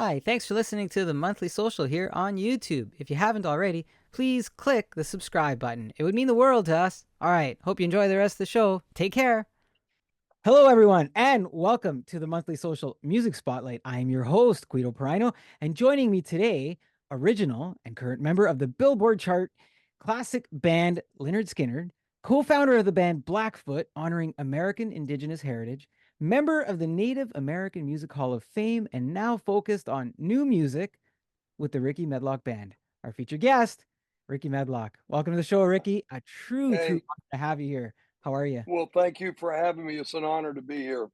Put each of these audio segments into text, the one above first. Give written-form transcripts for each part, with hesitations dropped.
Hi, thanks for listening to the Monthly Social here on YouTube. If you haven't already, please click the subscribe button. It would mean the world to us. All right, hope you enjoy the rest of the show. Take care. Hello, everyone, and welcome to the Monthly Social Music Spotlight. I am your host, Guido Perino, and joining me today, original and current member of the Billboard chart, classic band Lynyrd Skynyrd, co-founder of the band Blackfoot, honoring American Indigenous heritage, member of the Native American Music Hall of Fame, and now focused on new music with the Rickey Medlocke Band. Our featured guest, Rickey Medlocke. Welcome to the show, Rickey. A true Hey, honor to have you here. How are you? well, thank you for having me. It's an honor to be here.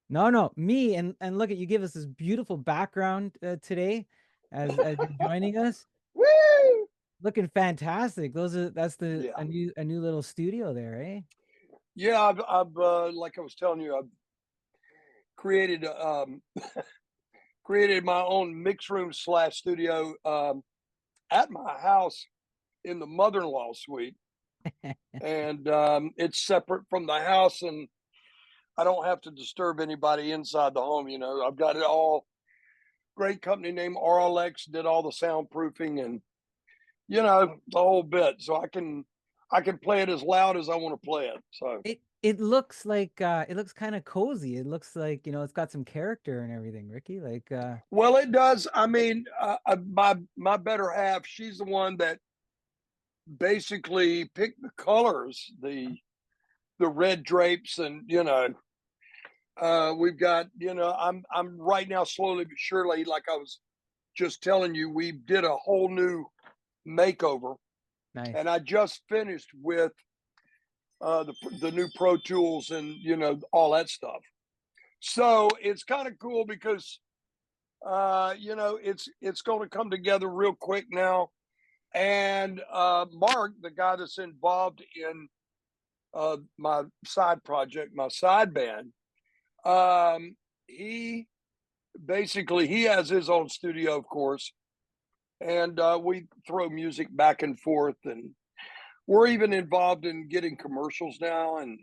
No, me and look at you give us this beautiful background today as you're joining us. Woo! Looking fantastic. That's the Yeah, a new little studio there, eh? yeah. I've like I was telling you, I've created created my own mix room slash studio at my house in the mother-in-law suite, and it's separate from the house, and I don't have to disturb anybody inside the home. I've got it all. Great company named RLX did all the soundproofing and the whole bit, so I can play it as loud as I want to play it. So It looks like it looks kind of cozy. It looks like, it's got some character and everything, Ricky. Like well, it does. I mean, my better half, she's the one that basically picked the colors, the red drapes, and we've got I'm right now slowly but surely, like I was just telling you, we did a whole new makeover, nice. and I just finished with the new Pro Tools and all that stuff. So it's kind of cool because it's going to come together real quick now. And Mark, the guy that's involved in my side project, my side band, he he has his own studio, of course, and we throw music back and forth, and we're even involved in getting commercials now and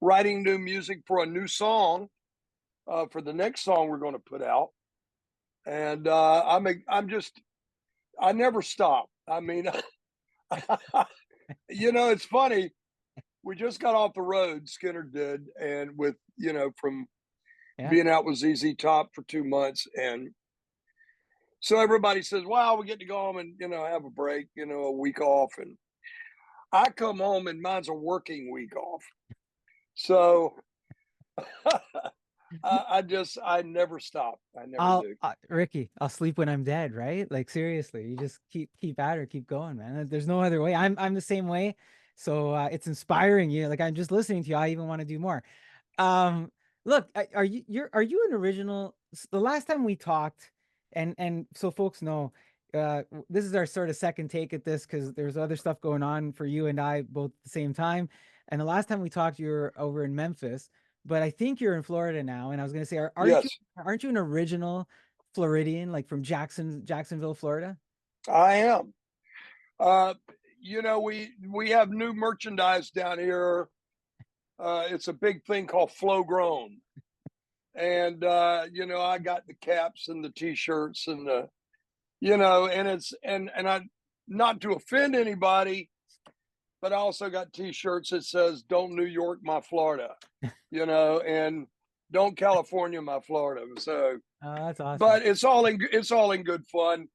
writing new music for a new song for the next song we're going to put out. And I never stop. I mean, it's funny. We just got off the road, Skinner did, and with from Yeah. being out with ZZ Top for 2 months, and so everybody says, "Wow, we get to go home and have a break, a week off." And I come home and mine's a working week off. So I never stop. I never I'll do. Ricky, I'll sleep when I'm dead, right? Like seriously, you just keep at her, keep going, man. There's no other way. I'm the same way. So it's inspiring you. Like I'm just listening to you. I even want to do more. Um, look, are you an original? The last time we talked, and so folks know, this is our sort of second take at this because there's other stuff going on for you and I both at the same time. And the last time we talked, you were over in Memphis, but I think you're in Florida now. And I was gonna say, Yes, aren't you an original Floridian, like from Jacksonville, Florida? I am. Uh, we have new merchandise down here. It's a big thing called Flow Grown, and I got the caps and the t-shirts and and it's and I, not to offend anybody, but I also got t-shirts that says "Don't New York my Florida," and "Don't California my Florida." So, That's awesome. but it's all in good fun.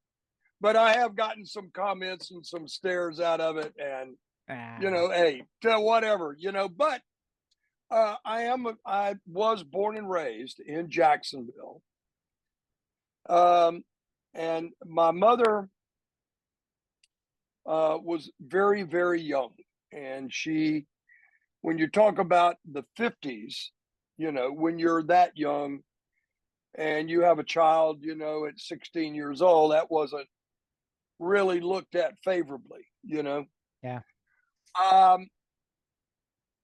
But I have gotten some comments and some stares out of it, and Ah, hey, whatever, But I was born and raised in Jacksonville, um, and my mother was very very young, and when you talk about the 50s, when you're that young and you have a child, at 16 years old, that wasn't really looked at favorably. yeah. Um,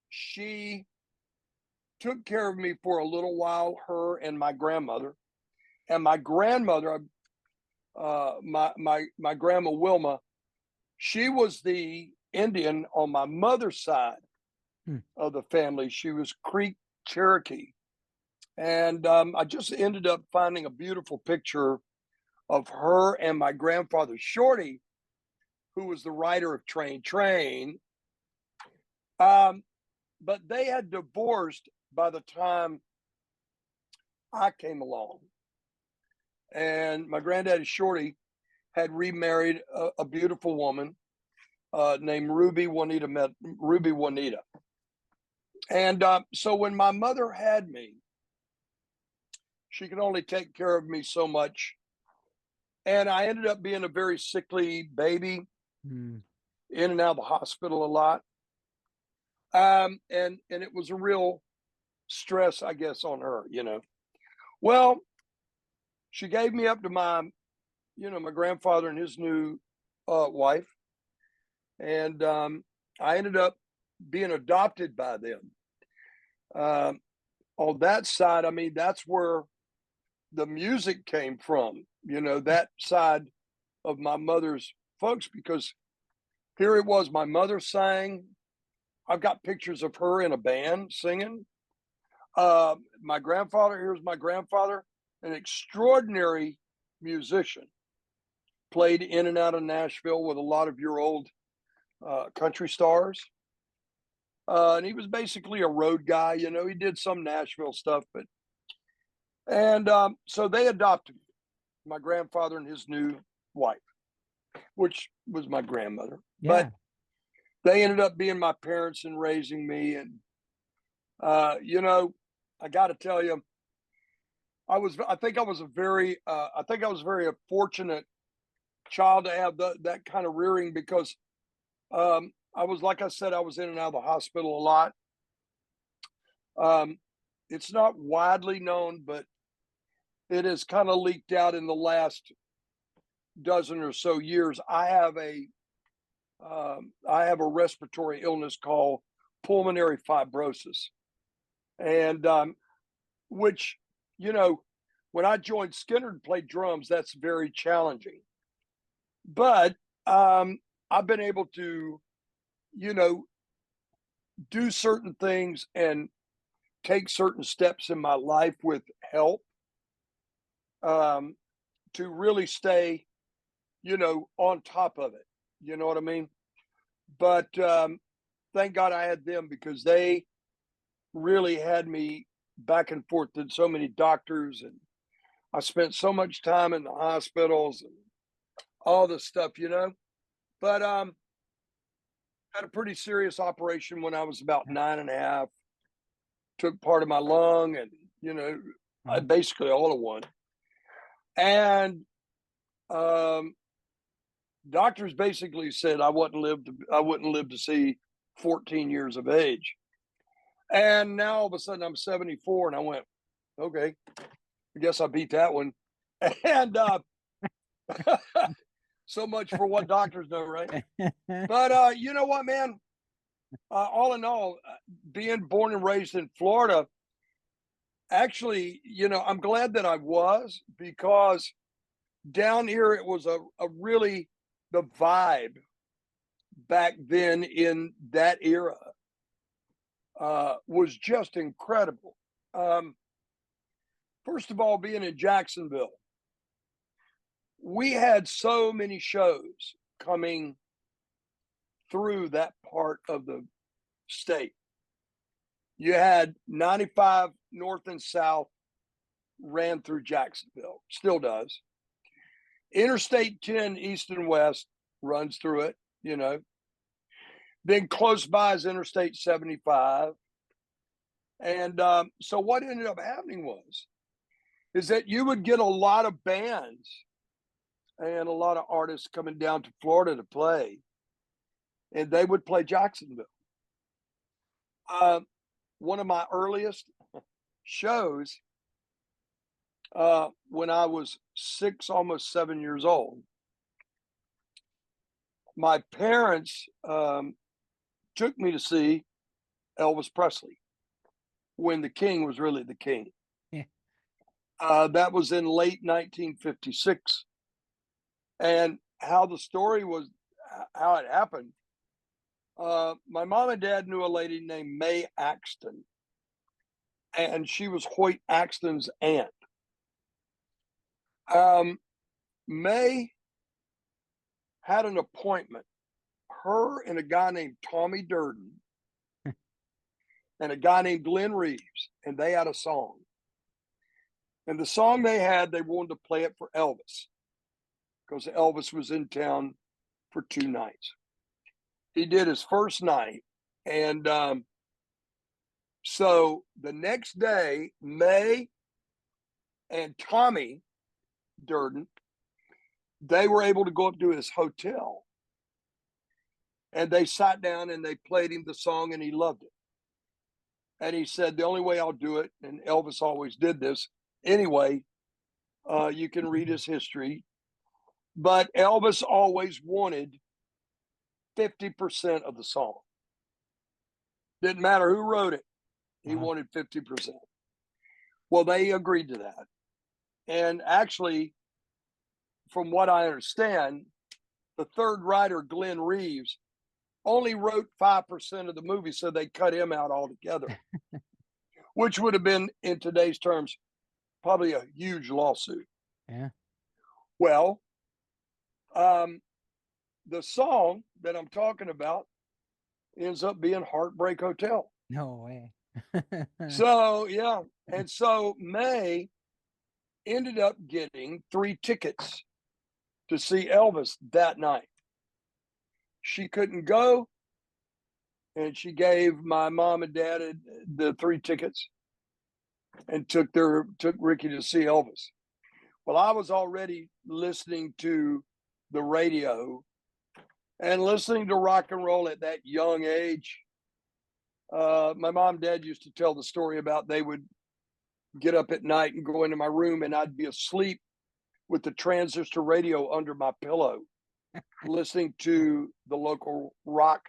she took care of me for a little while, her and my grandmother. And my grandmother, my grandma Wilma, she was the Indian on my mother's side Hmm. of the family. She was Creek Cherokee, And I just ended up finding a beautiful picture of her and my grandfather, Shorty, who was the writer of Train Train. But they had divorced by the time I came along. And my granddaddy, Shorty, had remarried a beautiful woman named Ruby Juanita. And so when my mother had me, she could only take care of me so much. And I ended up being a very sickly baby, in and out of the hospital a lot. And it was a real stress, I guess, on her, Well, she gave me up to my grandfather and his new wife. And I ended up being adopted by them. On that side, I mean, that's where the music came from, that side of my mother's folks, because here it was, my mother sang. I've got pictures of her in a band singing. My grandfather, here's my grandfather, an extraordinary musician, played in and out of Nashville with a lot of your old country stars. And he was basically a road guy, he did some Nashville stuff, and so they adopted me, my grandfather and his new wife, which was my grandmother. Yeah. But they ended up being my parents and raising me. And, I got to tell you, I think I was a very fortunate child to have that kind of rearing, because I was, like I said, I was in and out of the hospital a lot. It's not widely known, but it has kind of leaked out in the last dozen or so years. I have a respiratory illness called pulmonary fibrosis, and which, when I joined Skynyrd, played drums, that's very challenging. But I've been able to, do certain things and take certain steps in my life with help, to really stay, on top of it. You know what I mean? But thank God I had them, because they really had me back and forth to so many doctors, and I spent so much time in the hospitals and all this stuff, But had a pretty serious operation when I was about 9.5. Took part of my lung, and I basically all of one. And doctors basically said I wouldn't live to see 14 years of age. And now all of a sudden I'm 74, and I went, okay, I guess I beat that one. And so much for what doctors know, right? But you know what, man? All in all, being born and raised in Florida, actually, I'm glad that I was, because down here it was a really, the vibe back then in that era was just incredible. First of all, being in Jacksonville, we had so many shows coming through that part of the state. You had 95 north and south ran through Jacksonville, still does. Interstate 10 east and west runs through it, Then close by is Interstate 75. And so what ended up happening is that you would get a lot of bands and a lot of artists coming down to Florida to play, and they would play Jacksonville. One of my earliest shows, when I was 6, almost 7 years old, my parents took me to see Elvis Presley when the king was really the king. Yeah. That was in late 1956. And how the story was, how it happened, my mom and dad knew a lady named Mae Axton. and she was Hoyt Axton's aunt. May had an appointment, her and a guy named Tommy Durden and a guy named Glenn Reeves, and they had a song. And the song they had, they wanted to play it for Elvis because Elvis was in town for 2 nights. He did his first night. And so the next day, May and Tommy Durden, they were able to go up to his hotel. And they sat down and they played him the song, and he loved it. And he said, the only way I'll do it, and Elvis always did this anyway, you can read his history, but Elvis always wanted 50% of the song. Didn't matter who wrote it, he wanted 50%. Well, they agreed to that. And actually, from what I understand, the third writer, Glenn Reeves, only wrote 5% of the movie, so they cut him out altogether, which would have been, in today's terms, probably a huge lawsuit. Yeah. Well, the song that I'm talking about ends up being Heartbreak Hotel. No way. So, yeah. And so May ended up getting 3 tickets to see Elvis that night. She couldn't go, and she gave my mom and dad the 3 tickets and took Rickey to see Elvis. Well, I was already listening to the radio and listening to rock and roll at that young age. My mom and dad used to tell the story about they would get up at night and go into my room, and I'd be asleep with the transistor radio under my pillow, listening to the local rock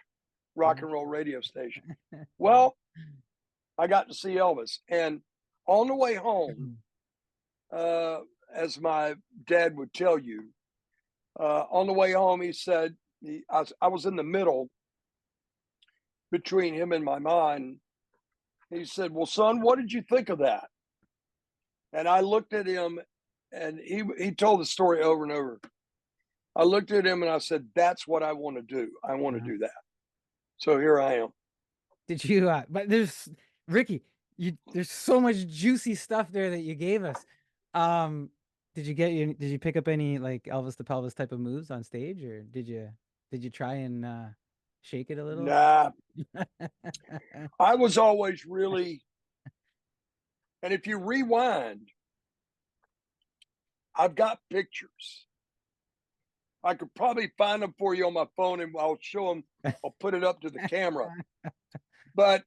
and roll radio station. Well, I got to see Elvis, and on the way home, as my dad would tell you, on the way home, he said, I was in the middle between him and my mom. He said, well, son, what did you think of that? And I looked at him, and he told the story over and over. I looked at him and I said, that's what I want to do. I want to do that. So here I am. Did you, but there's, Rickey, there's so much juicy stuff there that you gave us. Did you pick up any like Elvis the Pelvis type of moves on stage, or did you try and shake it a little? Nah. I was always really, and if you rewind, I've got pictures. I could probably find them for you on my phone, and I'll show them. I'll put it up to the camera. But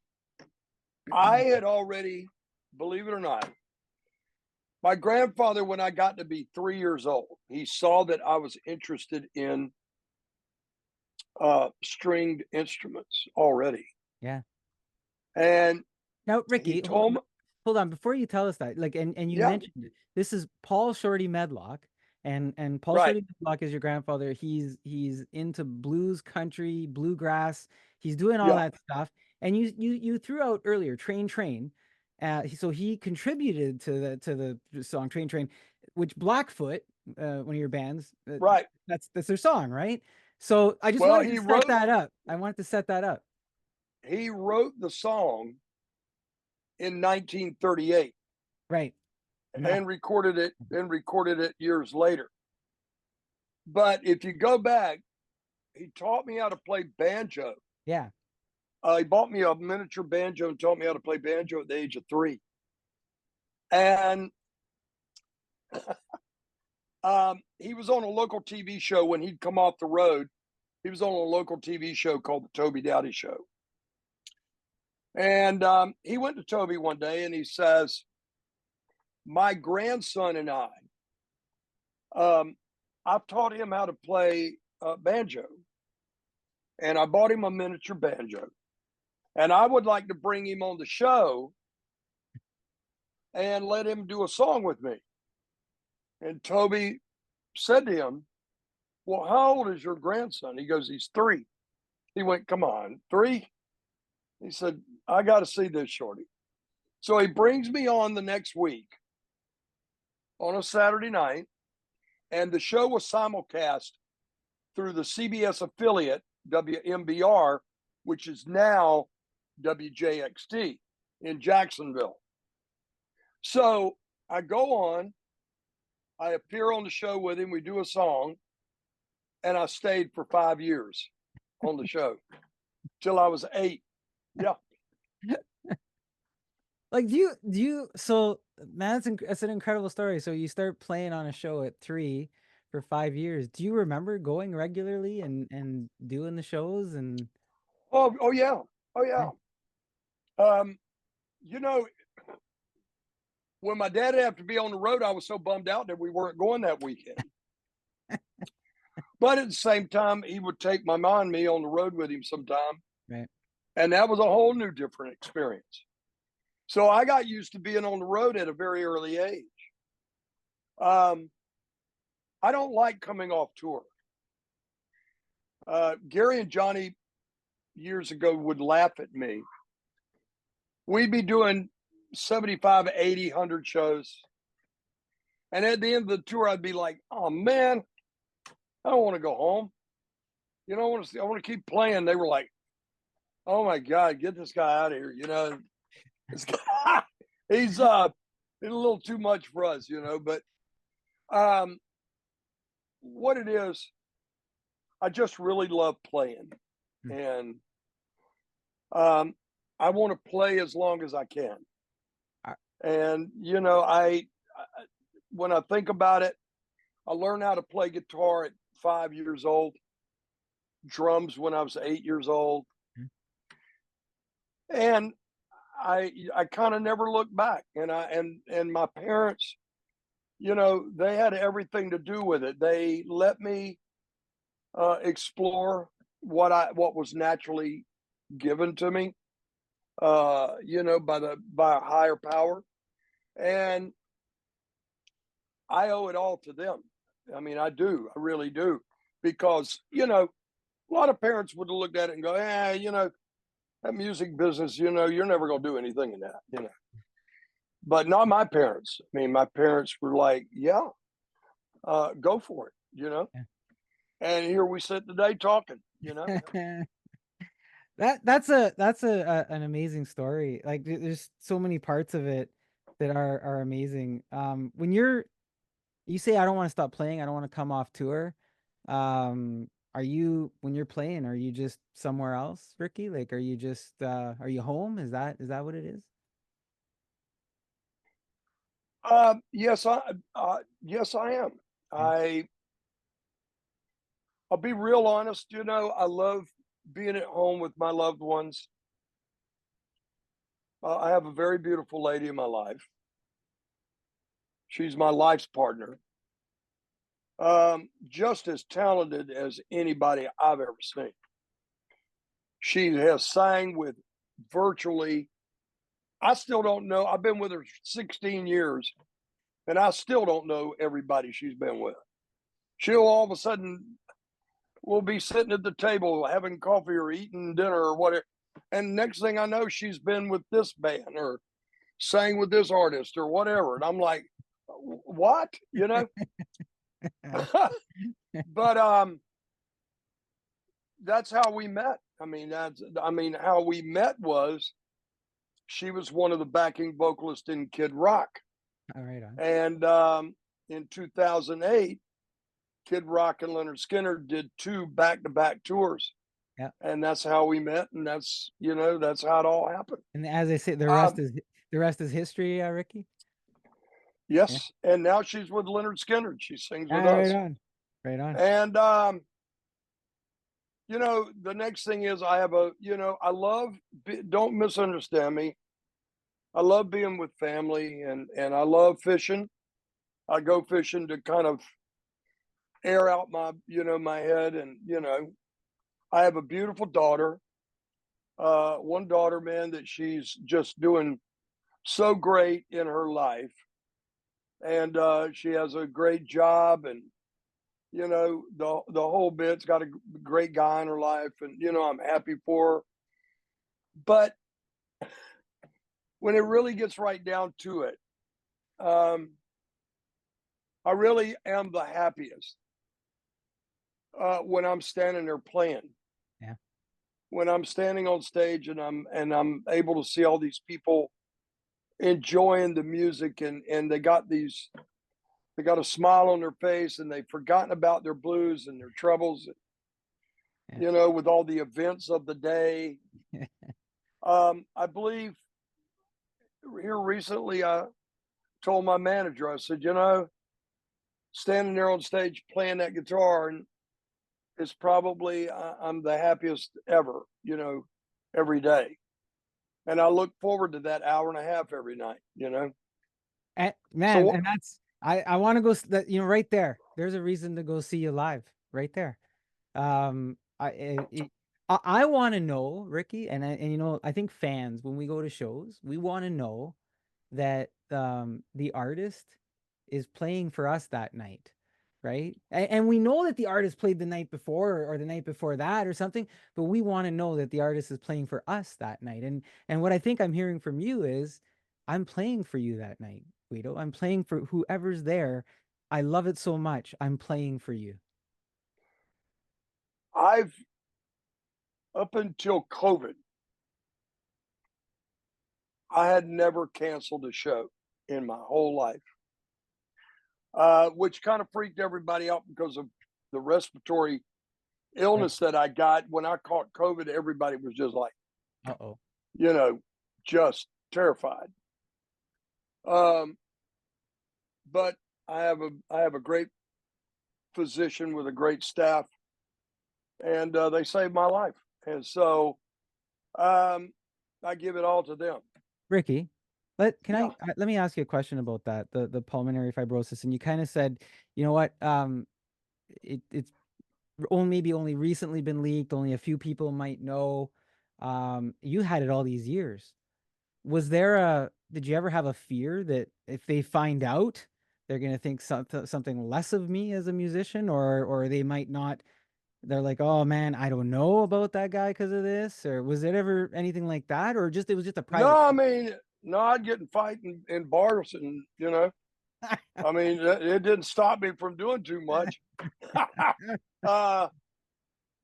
I had already, believe it or not, my grandfather, when I got to be 3 years old, he saw that I was interested in stringed instruments already. Yeah. And now, Rickey, he told me, hold on, before you tell us that, like, and you mentioned it, this is Paul Shorty Medlocke, and Paul Shorty Medlocke is your grandfather. He's into blues, country, bluegrass. He's doing all that stuff. And you threw out earlier Train. So he contributed to the song Train, which Blackfoot, one of your bands, that's their song, right? So I just wanted to set that up. I wanted to set that up. He wrote the song in 1938. Right. And recorded it years later. But if you go back, he taught me how to play banjo. Yeah. He bought me a miniature banjo and taught me how to play banjo at the age of 3. And he was on a local TV show when he'd come off the road. He was on a local TV show called the Toby Dowdy Show. And he went to Toby one day and he says, my grandson and I've taught him how to play banjo. And I bought him a miniature banjo. And I would like to bring him on the show and let him do a song with me. And Toby said to him, well, how old is your grandson? He goes, he's 3. He went, come on, 3? He said, I got to see this, Shorty. So he brings me on the next week on a Saturday night, and the show was simulcast through the CBS affiliate, WMBR, which is now WJXT in Jacksonville. So I go on, I appear on the show with him, we do a song, and I stayed for 5 years on the show till I was 8. Yeah. Like, do you? So, man, that's an incredible story. So you start playing on a show at 3 for 5 years. Do you remember going regularly and doing the shows and? Oh yeah. Oh Yeah. yeah. You know, when my dad had to be on the road, I was so bummed out that we weren't going that weekend. But at the same time, he would take my mom and me on the road with him sometime. Right. And that was a whole new different experience. So I got used to being on the road at a very early age. I don't like coming off tour. Gary and Johnny years ago would laugh at me. We'd be doing 75, 80, 100 shows. And at the end of the tour, I'd be like, oh man, I don't want to go home. You know, I want to keep playing. They were like, oh my God, get this guy out of here. You know, this guy, he's a little too much for us, you know, but what it is, I just really love playing. And I want to play as long as I can. And, you know, when I think about it, I learned how to play guitar at 5 years old, drums when I was 8 years old. And I kind of never looked back. And my parents, you know, they had everything to do with it. They let me explore what was naturally given to me, you know, by a higher power. And I owe it all to them. I mean, I do. I really do. Because, you know, a lot of parents would have looked at it and go, you know, that music business, you know, you're never going to do anything in that, you know. But not my parents. I mean, my parents were like, yeah, go for it, you know. Yeah. And here we sit today talking, you know. That's an amazing story. Like, there's so many parts of it that are amazing. When you say, I don't want to stop playing, I don't want to come off tour. Are you, when you're playing, are you just somewhere else, Rickey? Like, are you just are you home? Is that what it is? Yes, I am. Yeah. I'll be real honest, you know, I love being at home with my loved ones. I have a very beautiful lady in my life. She's my life's partner. Just as talented as anybody I've ever seen. She has sang with virtually, I still don't know. I've been with her 16 years, and I still don't know everybody she's been with. She'll all of a sudden, we'll be sitting at the table having coffee or eating dinner or whatever. And next thing I know, she's been with this band or sang with this artist or whatever. And I'm like, what? You know? But that's how we met. How we met was she was one of the backing vocalists in Kid Rock. All right. And in 2008, Kid Rock and Lynyrd Skynyrd did 2 back-to-back tours. Yeah. And that's how we met, and that's, you know, that's how it all happened. And as I say, the rest is history, Rickey. Yes, yeah. And now she's with Lynyrd Skynyrd. She sings with us. Right on. And you know, the next thing is I have I love. Don't misunderstand me. I love being with family, and I love fishing. I go fishing to kind of air out my my head, and I have a beautiful daughter. One daughter, man, that she's just doing so great in her life. And she has a great job, and the whole bit's got a great guy in her life, and I'm happy for her. But when it really gets right down to it, um, I really am the happiest when I'm standing there playing. Yeah. When I'm standing on stage and I'm able to see all these people enjoying the music, and they got a smile on their face, and they've forgotten about their blues and their troubles, Yeah. you know, with all the events of the day. I believe here recently, I told my manager, I said, you know, standing there on stage playing that guitar, and it's probably I'm the happiest ever, you know, every day. And I look forward to that hour and a half every night, you know. And man, So and that's I want to go that, you know, right there. There's a reason to go see you live right there. I want to know, Ricky, and you know, I think fans, when we go to shows, we want to know that the artist is playing for us that night, right? And we know that the artist played the night before or the night before that or something, but we want to know that the artist is playing for us that night. And what I think I'm hearing from you is, I'm playing for you that night, Guido. I'm playing for whoever's there. I love it so much. I'm playing for you. I've, up until COVID, I had never canceled a show in my whole life, which kind of freaked everybody out because of the respiratory Right. illness that I got. When I caught COVID, everybody was just like, Uh-oh. you know, just terrified. Um, but I have a great physician with a great staff, and they saved my life. And so um, I give it all to them. Ricky, Yeah. let me ask you a question about that, the pulmonary fibrosis. And you kind of said, you know what, it's only maybe only recently been leaked, only a few people might know. You had it all these years. Did you ever have a fear that if they find out, they're gonna think something less of me as a musician, or they might not, they're like, oh man, I don't know about that guy because of this? Or was it ever anything like that? Or just it was just a No, private I mean, no, I'd get in fighting in bars, and you know, I mean, it didn't stop me from doing too much. uh,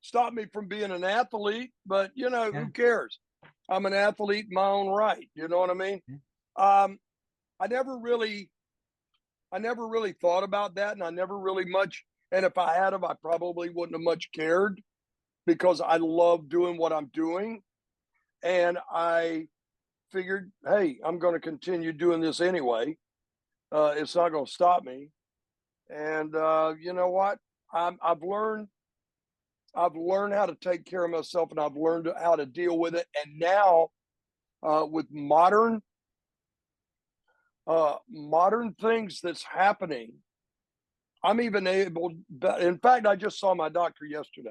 Stopped me from being an athlete, but you know, Yeah. who cares? I'm an athlete in my own right. You know what I mean? Yeah. Um, I never really thought about that, and I never really much. And if I had have, I probably wouldn't have much cared because I love doing what I'm doing, and I figured, hey, I'm going to continue doing this anyway. It's not going to stop me. And you know what? I've learned. I've learned how to take care of myself, and I've learned how to deal with it. And now, with modern things that's happening, I'm even able. In fact, I just saw my doctor yesterday,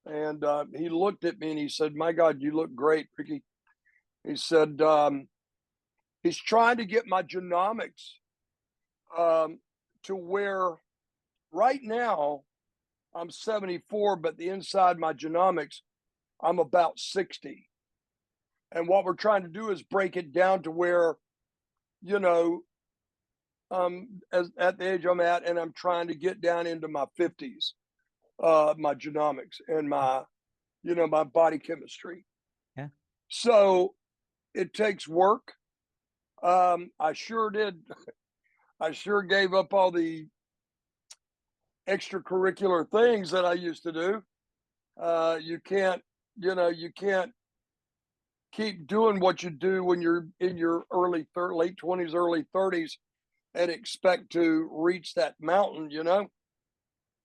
and he looked at me and he said, "My God, you look great, Ricky." He said he's trying to get my genomics um, to where right now I'm 74, but the inside my genomics, I'm about 60. And what we're trying to do is break it down to where, you know, as at the age I'm at, and I'm trying to get down into my 50s, my genomics and my, you know, my body chemistry. Yeah. So it takes work. I sure did. I sure gave up all the extracurricular things that I used to do. You can't, you know, you can't keep doing what you do when you're in your late 20s, early 30s, and expect to reach that mountain. You know,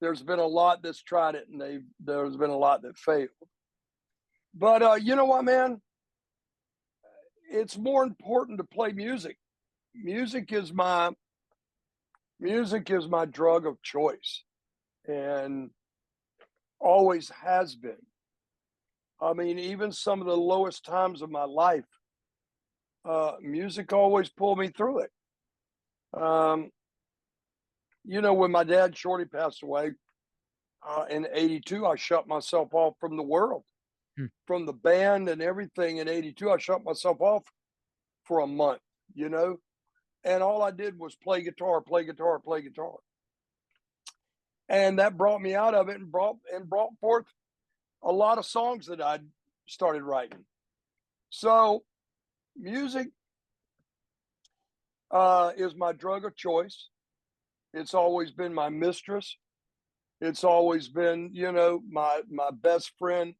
there's been a lot that's tried it, and there's been a lot that failed. But you know what, man? It's more important to play music. Music is my music is my drug of choice, and always has been. I mean, even some of the lowest times of my life, music always pulled me through it. Um, you know, when my dad Shorty passed away in '82, I shut myself off from the world, Hmm. from the band and everything. In '82, I shut myself off for a month, you know, and all I did was play guitar, play guitar, play guitar. And that brought me out of it and brought forth a lot of songs that I started writing. So music is my drug of choice. It's always been my mistress. It's always been, you know, my best friend.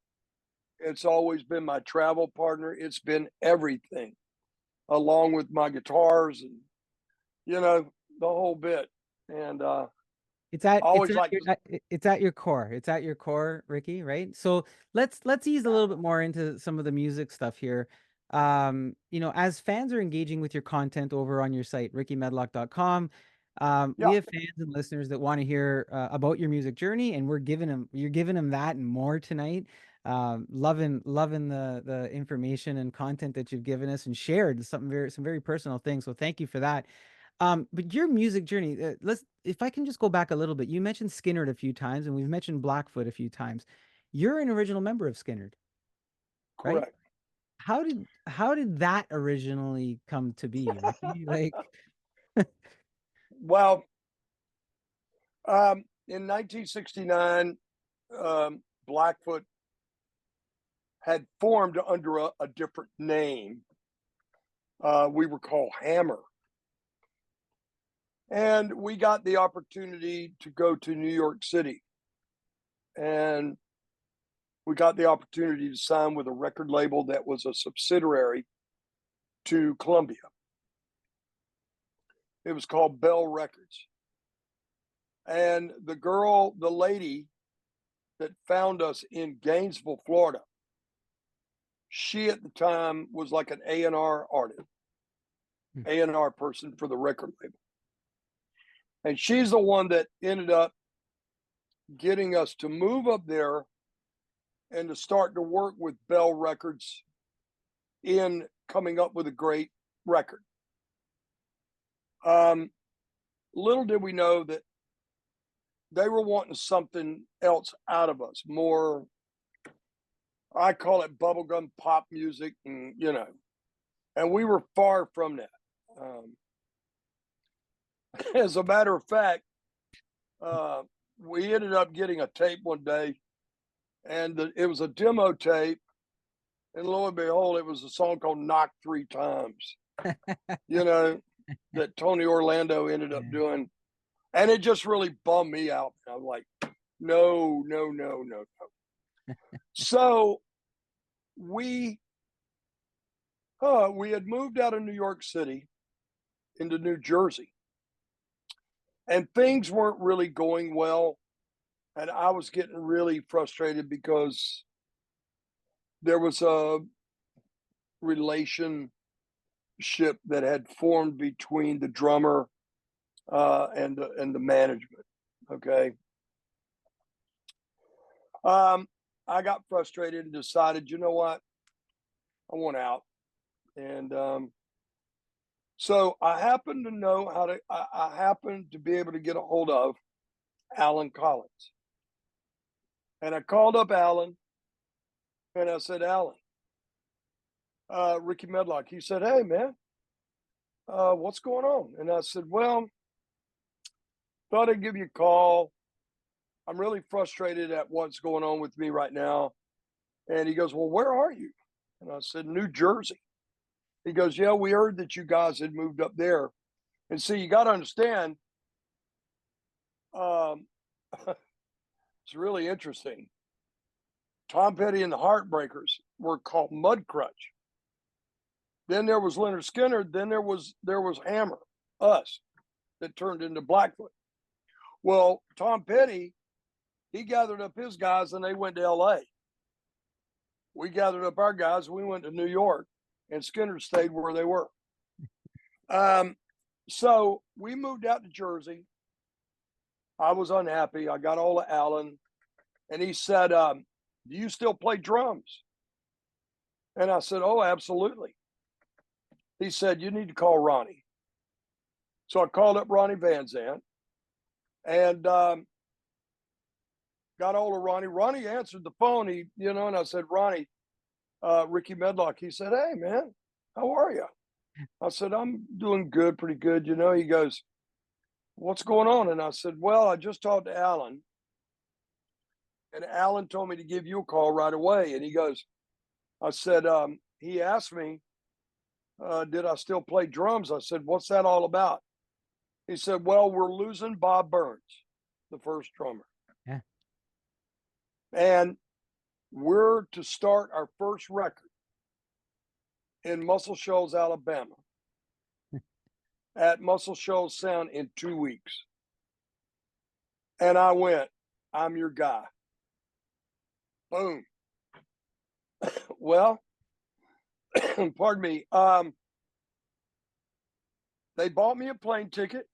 It's always been my travel partner. It's been everything, along with my guitars and, you know, the whole bit. And It's at always like, it's at your core. It's at your core, Rickey, right? So let's ease a little bit more into some of the music stuff here. You know, as fans are engaging with your content over on your site, RickeyMedlocke.com, we yeah, have fans and listeners that want to hear about your music journey, and you're giving them that and more tonight. Loving the information and content that you've given us and shared some very personal things. So thank you for that. But your music journey, if I can just go back a little bit, you mentioned Skynyrd a few times, and we've mentioned Blackfoot a few times. You're an original member of Skynyrd, right? correct. How did that originally come to be, Rickey? Like, Well, in 1969, Blackfoot had formed under a different name. We were called Hammer. And we got the opportunity to go to New York City. And we got the opportunity to sign with a record label that was a subsidiary to Columbia. It was called Bell Records. And the lady that found us in Gainesville, Florida, she at the time was like an A&R artist, A&R person for the record label. And she's the one that ended up getting us to move up there and to start to work with Bell Records in coming up with a great record. Little did we know that they were wanting something else out of us, more, I call it bubblegum pop music, and you know, and we were far from that. As a matter of fact, we ended up getting a tape one day, and it was a demo tape, and lo and behold, it was a song called "Knock Three Times," you know, that Tony Orlando ended up doing, and it just really bummed me out. I'm like, no, no, no, no, no. So we had moved out of New York City into New Jersey, and things weren't really going well. And I was getting really frustrated because there was a relationship that had formed between the drummer and the management. Okay. I got frustrated and decided, you know what, I want out. And so I happened to know how to. I happened to be able to get a hold of Alan Collins, and I called up Alan, and I said, Alan, Rickey Medlocke. He said, hey man, what's going on? And I said, well, thought I'd give you a call. I'm really frustrated at what's going on with me right now. And he goes, well, where are you? And I said, New Jersey. He goes, yeah, we heard that you guys had moved up there. And see, you got to understand, it's really interesting. Tom Petty and the Heartbreakers were called Mudcrutch. Then there was Lynyrd Skynyrd. Then there was Hammer, us, that turned into Blackfoot. Well, Tom Petty, he gathered up his guys and they went to L.A. We gathered up our guys. We went to New York, and Skynyrd stayed where they were. So we moved out to Jersey. I was unhappy. I got all of Alan, and he said, do you still play drums? And I said, oh, absolutely. He said, you need to call Ronnie. So I called up Ronnie Van Zant and got hold of Ronnie. Ronnie answered the phone. And I said, Ronnie, Rickey Medlocke. He said, hey, man, how are you? I said, I'm doing good, pretty good. He goes, what's going on? And I said, well, I just talked to Alan, and Alan told me to give you a call right away. And he goes, I said, he asked me, did I still play drums? I said, what's that all about? He said, well, we're losing Bob Burns, the first drummer. Yeah. And we're to start our first record in Muscle Shoals, Alabama, at Muscle Shoals Sound in 2 weeks. And I went, I'm your guy. Boom. Well, pardon me. They bought me a plane ticket,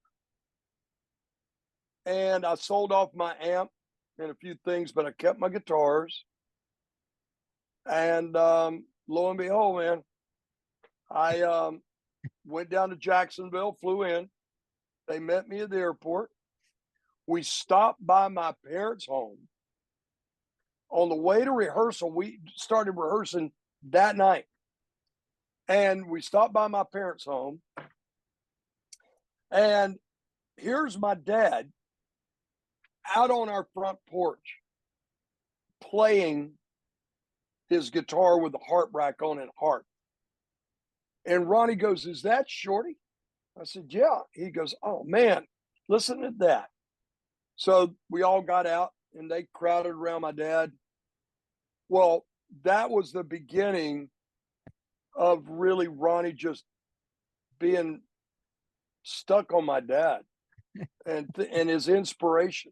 and I sold off my amp and a few things, but I kept my guitars. And lo and behold, man, I went down to Jacksonville, flew in. They met me at the airport. We stopped by my parents' home. On the way to rehearsal, we started rehearsing that night. And we stopped by my parents' home. And here's my dad out on our front porch playing his guitar with the harp rack on it, harp. And Ronnie goes, is that Shorty? I said, yeah. He goes, oh, man, listen to that. So we all got out and they crowded around my dad. Well, that was the beginning of really Ronnie just being stuck on my dad and his inspiration.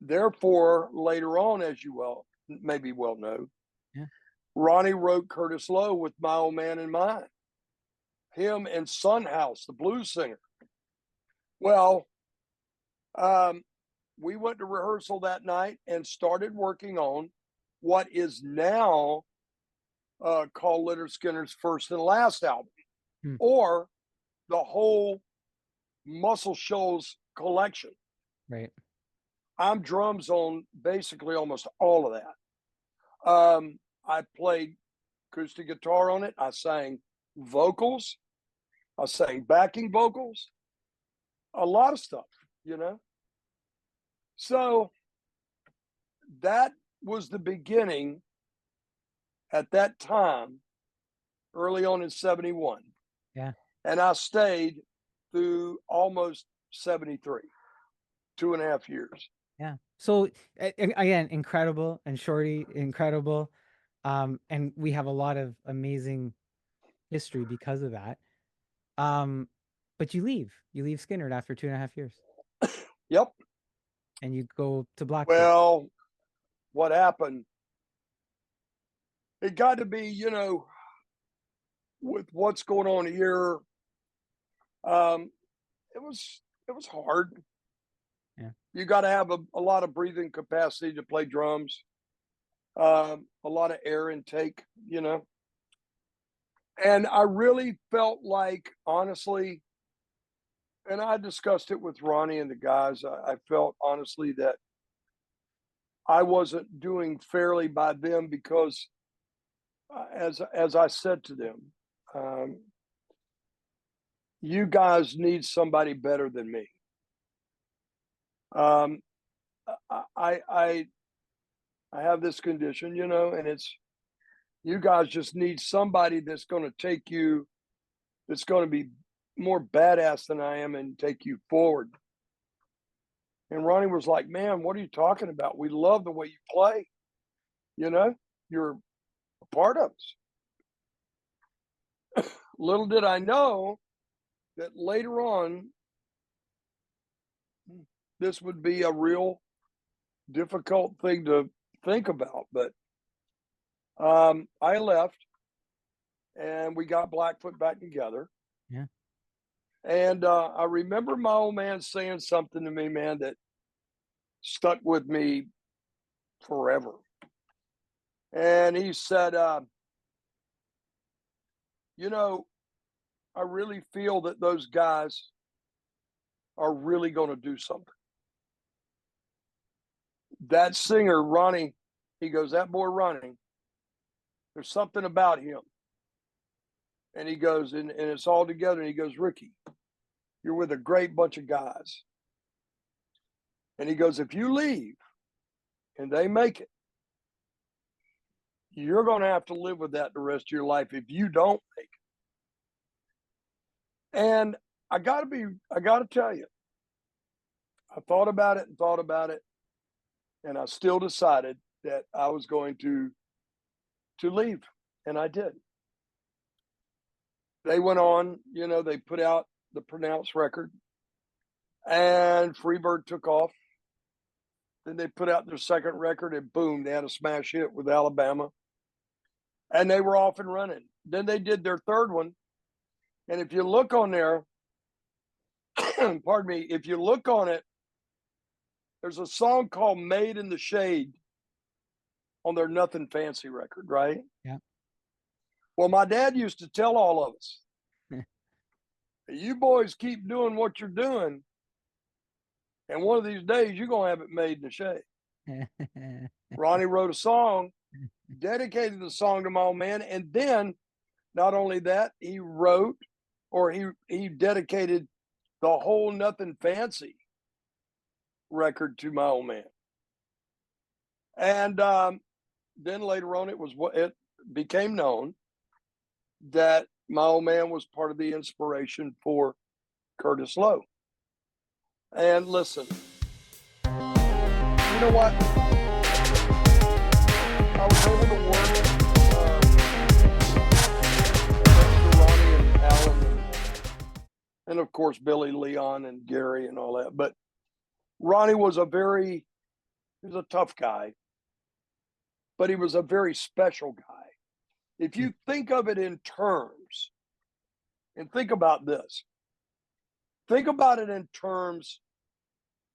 Therefore, later on, as you maybe well know, Yeah. Ronnie wrote Curtis Lowe with My Old Man in Mind. Him and Son House, the blues singer. Well, we went to rehearsal that night and started working on what is now called Lynyrd Skynyrd's first and last album, or the whole Muscle Shoals collection. Right. I'm drums on basically almost all of that. I played acoustic guitar on it. I sang vocals. I sang backing vocals. A lot of stuff, So that was the beginning at that time, early on in 71. Yeah. And I stayed through almost 73, 2.5 years. Yeah. So again, incredible, and Shorty, incredible. And we have a lot of amazing history because of that. But you leave Skynyrd after 2.5 years. Yep. And you go to Blackfoot. Well, what happened? It got to be, with what's going on here. It was hard. Yeah. You got to have a lot of breathing capacity to play drums. A lot of air intake, And I really felt like, honestly, and I discussed it with Ronnie and the guys, I felt honestly that I wasn't doing fairly by them because, as I said to them, you guys need somebody better than me. I have this condition, and it's, you guys just need somebody that's going to take you, that's going to be more badass than I am and take you forward. And Ronnie was like, man, what are you talking about? We love the way you play. You're a part of us. Little did I know that later on, this would be a real difficult thing to think about. But I left and we got Blackfoot back together. Yeah. And I remember my old man saying something to me, man, that stuck with me forever. And he said, I really feel that those guys are really going to do something. That singer, Ronnie, he goes, that boy Ronnie, there's something about him. And he goes, and it's all together. And he goes, Rickey, you're with a great bunch of guys. And he goes, if you leave and they make it, you're going to have to live with that the rest of your life if you don't make it. And I got to tell you, I thought about it and thought about it. And I still decided that I was going to leave. And I did. They went on, they put out the Pronounce record, and Freebird took off. Then they put out their second record, and boom, they had a smash hit with Alabama. And they were off and running. Then they did their third one. And if you look on there, pardon me, if you look on it, there's a song called Made in the Shade on their Nothing Fancy record, right? Yeah. Well, my dad used to tell all of us, you boys keep doing what you're doing, and one of these days you're going to have it made in the shade. Ronnie wrote a song, dedicated the song to my old man, and then not only that, he wrote, or he dedicated the whole Nothing Fancy record to my old man. And then later on, it became known that my old man was part of the inspiration for Curtis Lowe. And listen, you know what? I was able to work with Ronnie and Alan and of course Billy, Leon, and Gary and all that. But Ronnie was a tough guy, but he was a very special guy. If you think of it in terms, and think about this, think about it in terms,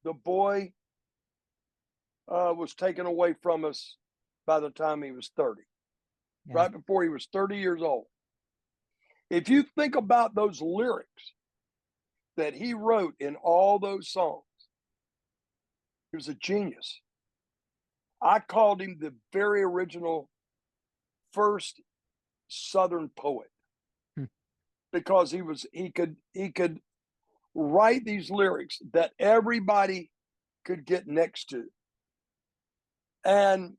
the boy was taken away from us by the time he was 30, right before he was 30 years old. If you think about those lyrics that he wrote in all those songs, he was a genius. I called him the very original first Southern poet because he could write these lyrics that everybody could get next to. And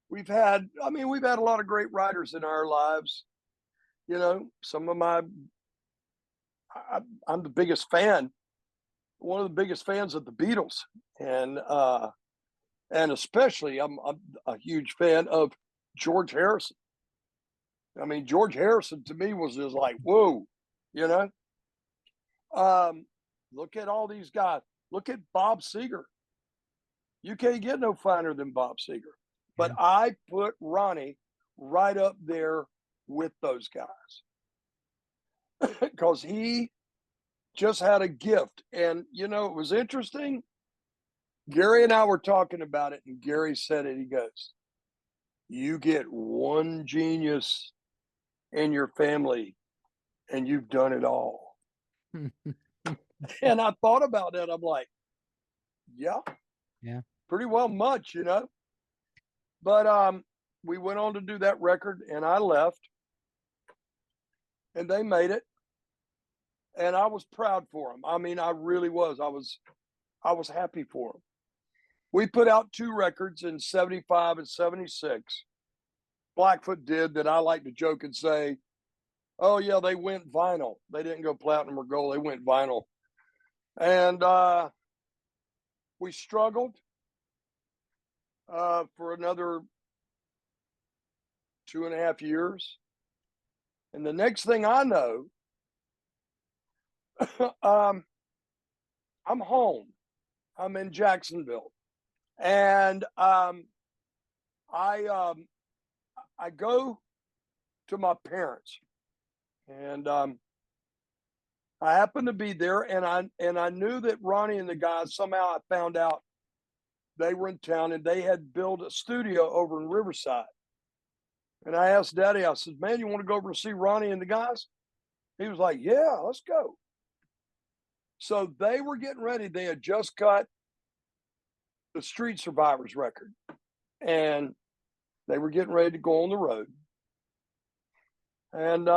we've had a lot of great writers in our lives. Some of I'm the biggest fan, one of the biggest fans of the Beatles, and especially I'm a huge fan of George Harrison. I mean, George Harrison to me was just like, whoa, look at all these guys. Look at Bob Seger. You can't get no finer than Bob Seger. But I put Ronnie right up there with those guys because he just had a gift. And, it was interesting. Gary and I were talking about it, and Gary said it. He goes, you get one genius in your family, and you've done it all. And I thought about that. I'm like, yeah, pretty well much, But we went on to do that record, and I left, and they made it, and I was proud for them. I mean, I really was. I was happy for them. We put out 2 records in 75 and 76. Blackfoot did that. I like to joke and say, oh yeah, they went vinyl. They didn't go platinum or gold. They went vinyl. And we struggled for another 2.5 years. And the next thing I know, I'm home. I'm in Jacksonville. And I go to my parents, and I happened to be there, and I knew that Ronnie and the guys, somehow I found out they were in town, and they had built a studio over in Riverside. And I asked Daddy, I said, man, you want to go over and see Ronnie and the guys? He was like, yeah, let's go. So they were getting ready. They had just cut the Street Survivors record, and they were getting ready to go on the road. And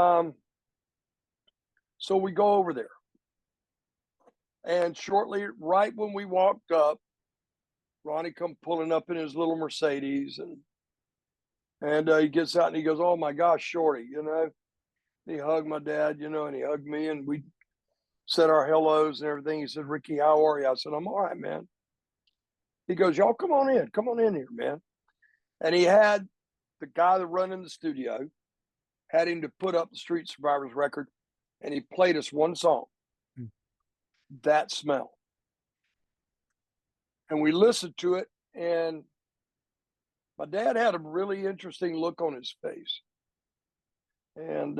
So we go over there. And shortly, right when we walked up, Ronnie come pulling up in his little Mercedes, and he gets out and he goes, "Oh my gosh, Shorty," you know. He hugged my dad, you know, and he hugged me, and we said our hellos and everything. He said, "Rickey, how are you?" I said, "I'm all right, man." He goes, "Y'all come on in here, man." And he had the guy that running the studio had him to put up the Street Survivors record, and he played us one song, "That Smell." And we listened to it, and my dad had a really interesting look on his face. And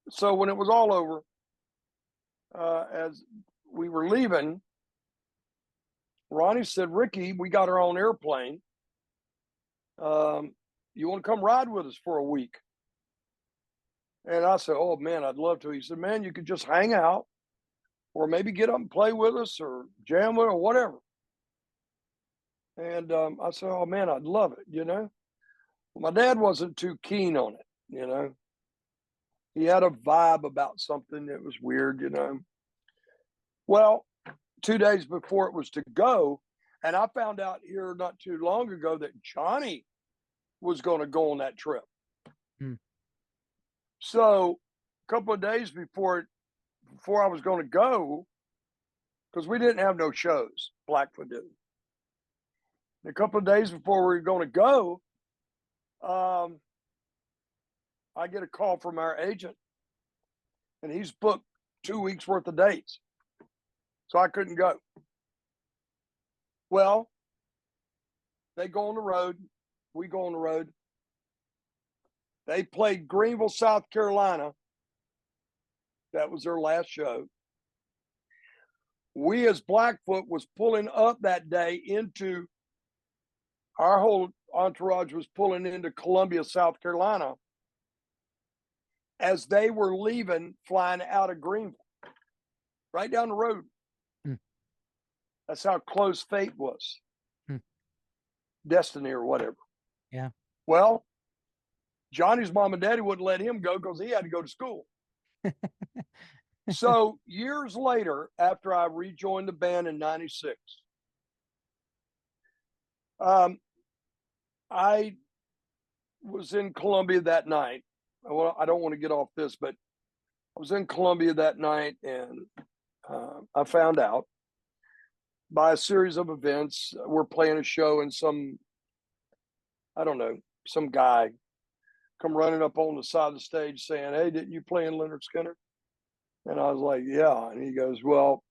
so when it was all over, as we were leaving, Ronnie said, "Rickey, we got our own airplane. You want to come ride with us for a week?" And I said, "Oh man, I'd love to." He said, "Man, you could just hang out, or maybe get up and play with us, or jam with, or whatever." And I said, "Oh man, I'd love it." You know, my dad wasn't too keen on it. You know, he had a vibe about something that was weird. You know, well, 2 days before it was to go, and I found out here not too long ago that Johnny was going to go on that trip. Hmm. So a couple of days before I was going to go, because we didn't have no shows, Blackfoot didn't. A couple of days before we were going to go, I get a call from our agent, and he's booked 2 weeks worth of dates, so I couldn't go. Well, they go on the road, we go on the road. They played Greenville, South Carolina. That was their last show. We, as Blackfoot, was pulling up that day into, our whole entourage was pulling into Columbia, South Carolina, as they were leaving, flying out of Greenville, right down the road. Hmm. That's how close fate was. Hmm. Destiny or whatever. Yeah. Well, Johnny's mom and daddy wouldn't let him go because he had to go to school. So years later, after I rejoined the band in '96, I was in Columbia that night. Well, I don't want to get off this, but I was in Columbia that night, and I found out by a series of events. We're playing a show, and I don't know, some guy come running up on the side of the stage saying, "Hey, didn't you play in Lynyrd Skynyrd?" And I was like, "Yeah." And he goes, "Well,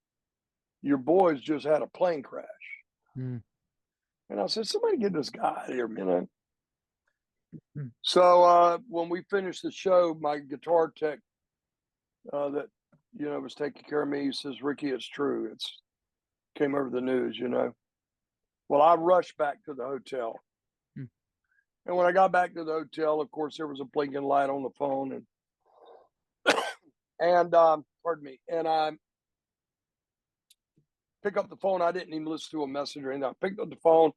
your boys just had a plane crash." Hmm. And I said, "Somebody get this guy out of here, man." Hmm. So when we finished the show, my guitar tech that was taking care of me, he says, "Rickey, it's true. It's came over the news, you know." Well, I rushed back to the hotel. Hmm. And when I got back to the hotel, of course, there was a blinking light on the phone, and pardon me, and I pick up the phone. I didn't even listen to a message or anything. I picked up the phone,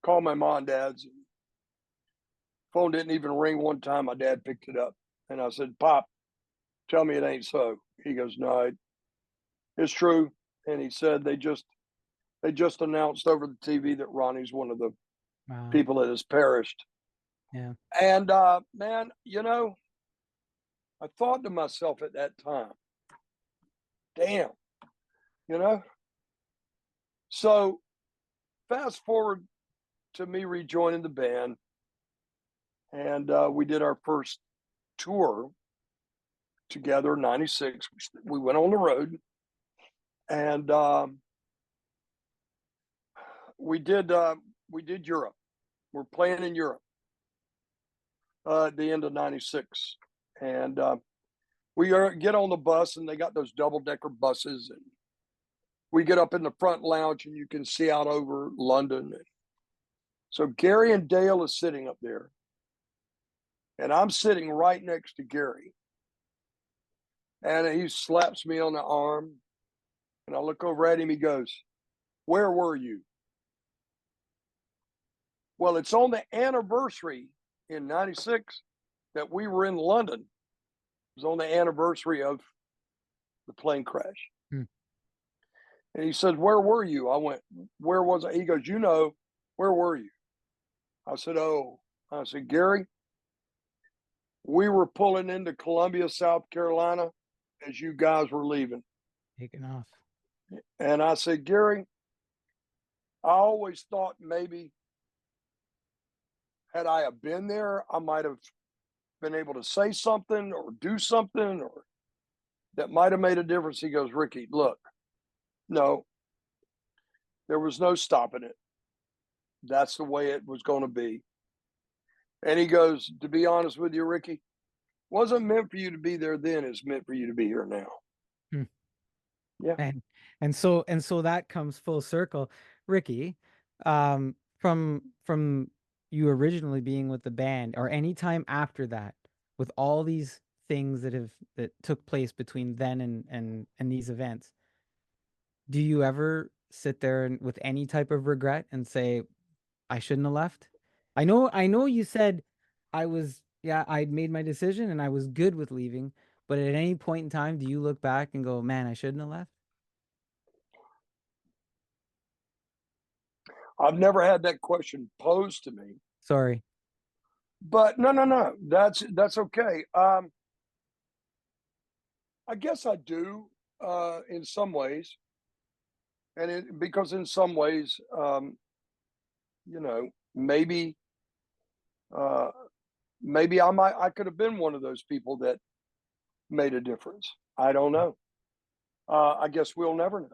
called my mom and dad's. Phone didn't even ring one time. My dad picked it up, and I said, "Pop, tell me it ain't so." He goes, "No, it's true." And he said they just announced over the TV that Ronnie's one of the Wow. people that has perished. Yeah. And man, I thought to myself at that time, damn, you know. So fast forward to me rejoining the band, and we did our first tour together, '96. We went on the road, and we did Europe. We're playing in Europe at the end of '96, and we get on the bus, and they got those double-decker buses, and we get up in the front lounge, and you can see out over London. So Gary and Dale is sitting up there, and I'm sitting right next to Gary, and he slaps me on the arm, and I look over at him. He goes, "Where were you?" Well, it's on the anniversary in '96 that we were in London. It was on the anniversary of the plane crash. Hmm. And he said, "Where were you?" I went, "Where was I?" He goes, "You know, where were you?" I said, "Oh," I said, "Gary, we were pulling into Columbia, South Carolina as you guys were leaving." Taking off. And I said, "Gary, I always thought maybe had I have been there, I might have been able to say something or do something or that might have made a difference." He goes, "Rickey, look, no, there was no stopping it. That's the way it was going to be." And he goes, "To be honest with you, Rickey, wasn't meant for you to be there then. It's meant for you to be here now." Hmm. Yeah. And so that comes full circle. Rickey, from you originally being with the band or any time after that, with all these things that took place between then and these events, do you ever sit there and with any type of regret and say, I shouldn't have left? I know you said yeah, I'd made my decision and I was good with leaving, but at any point in time, do you look back and go, man, I shouldn't have left? I've never had that question posed to me, Sorry. but no, no, no, that's okay. I guess I do in some ways, because in some ways, you know, maybe uh, maybe I could have been one of those people that made a difference. I don't know. I guess we'll never know.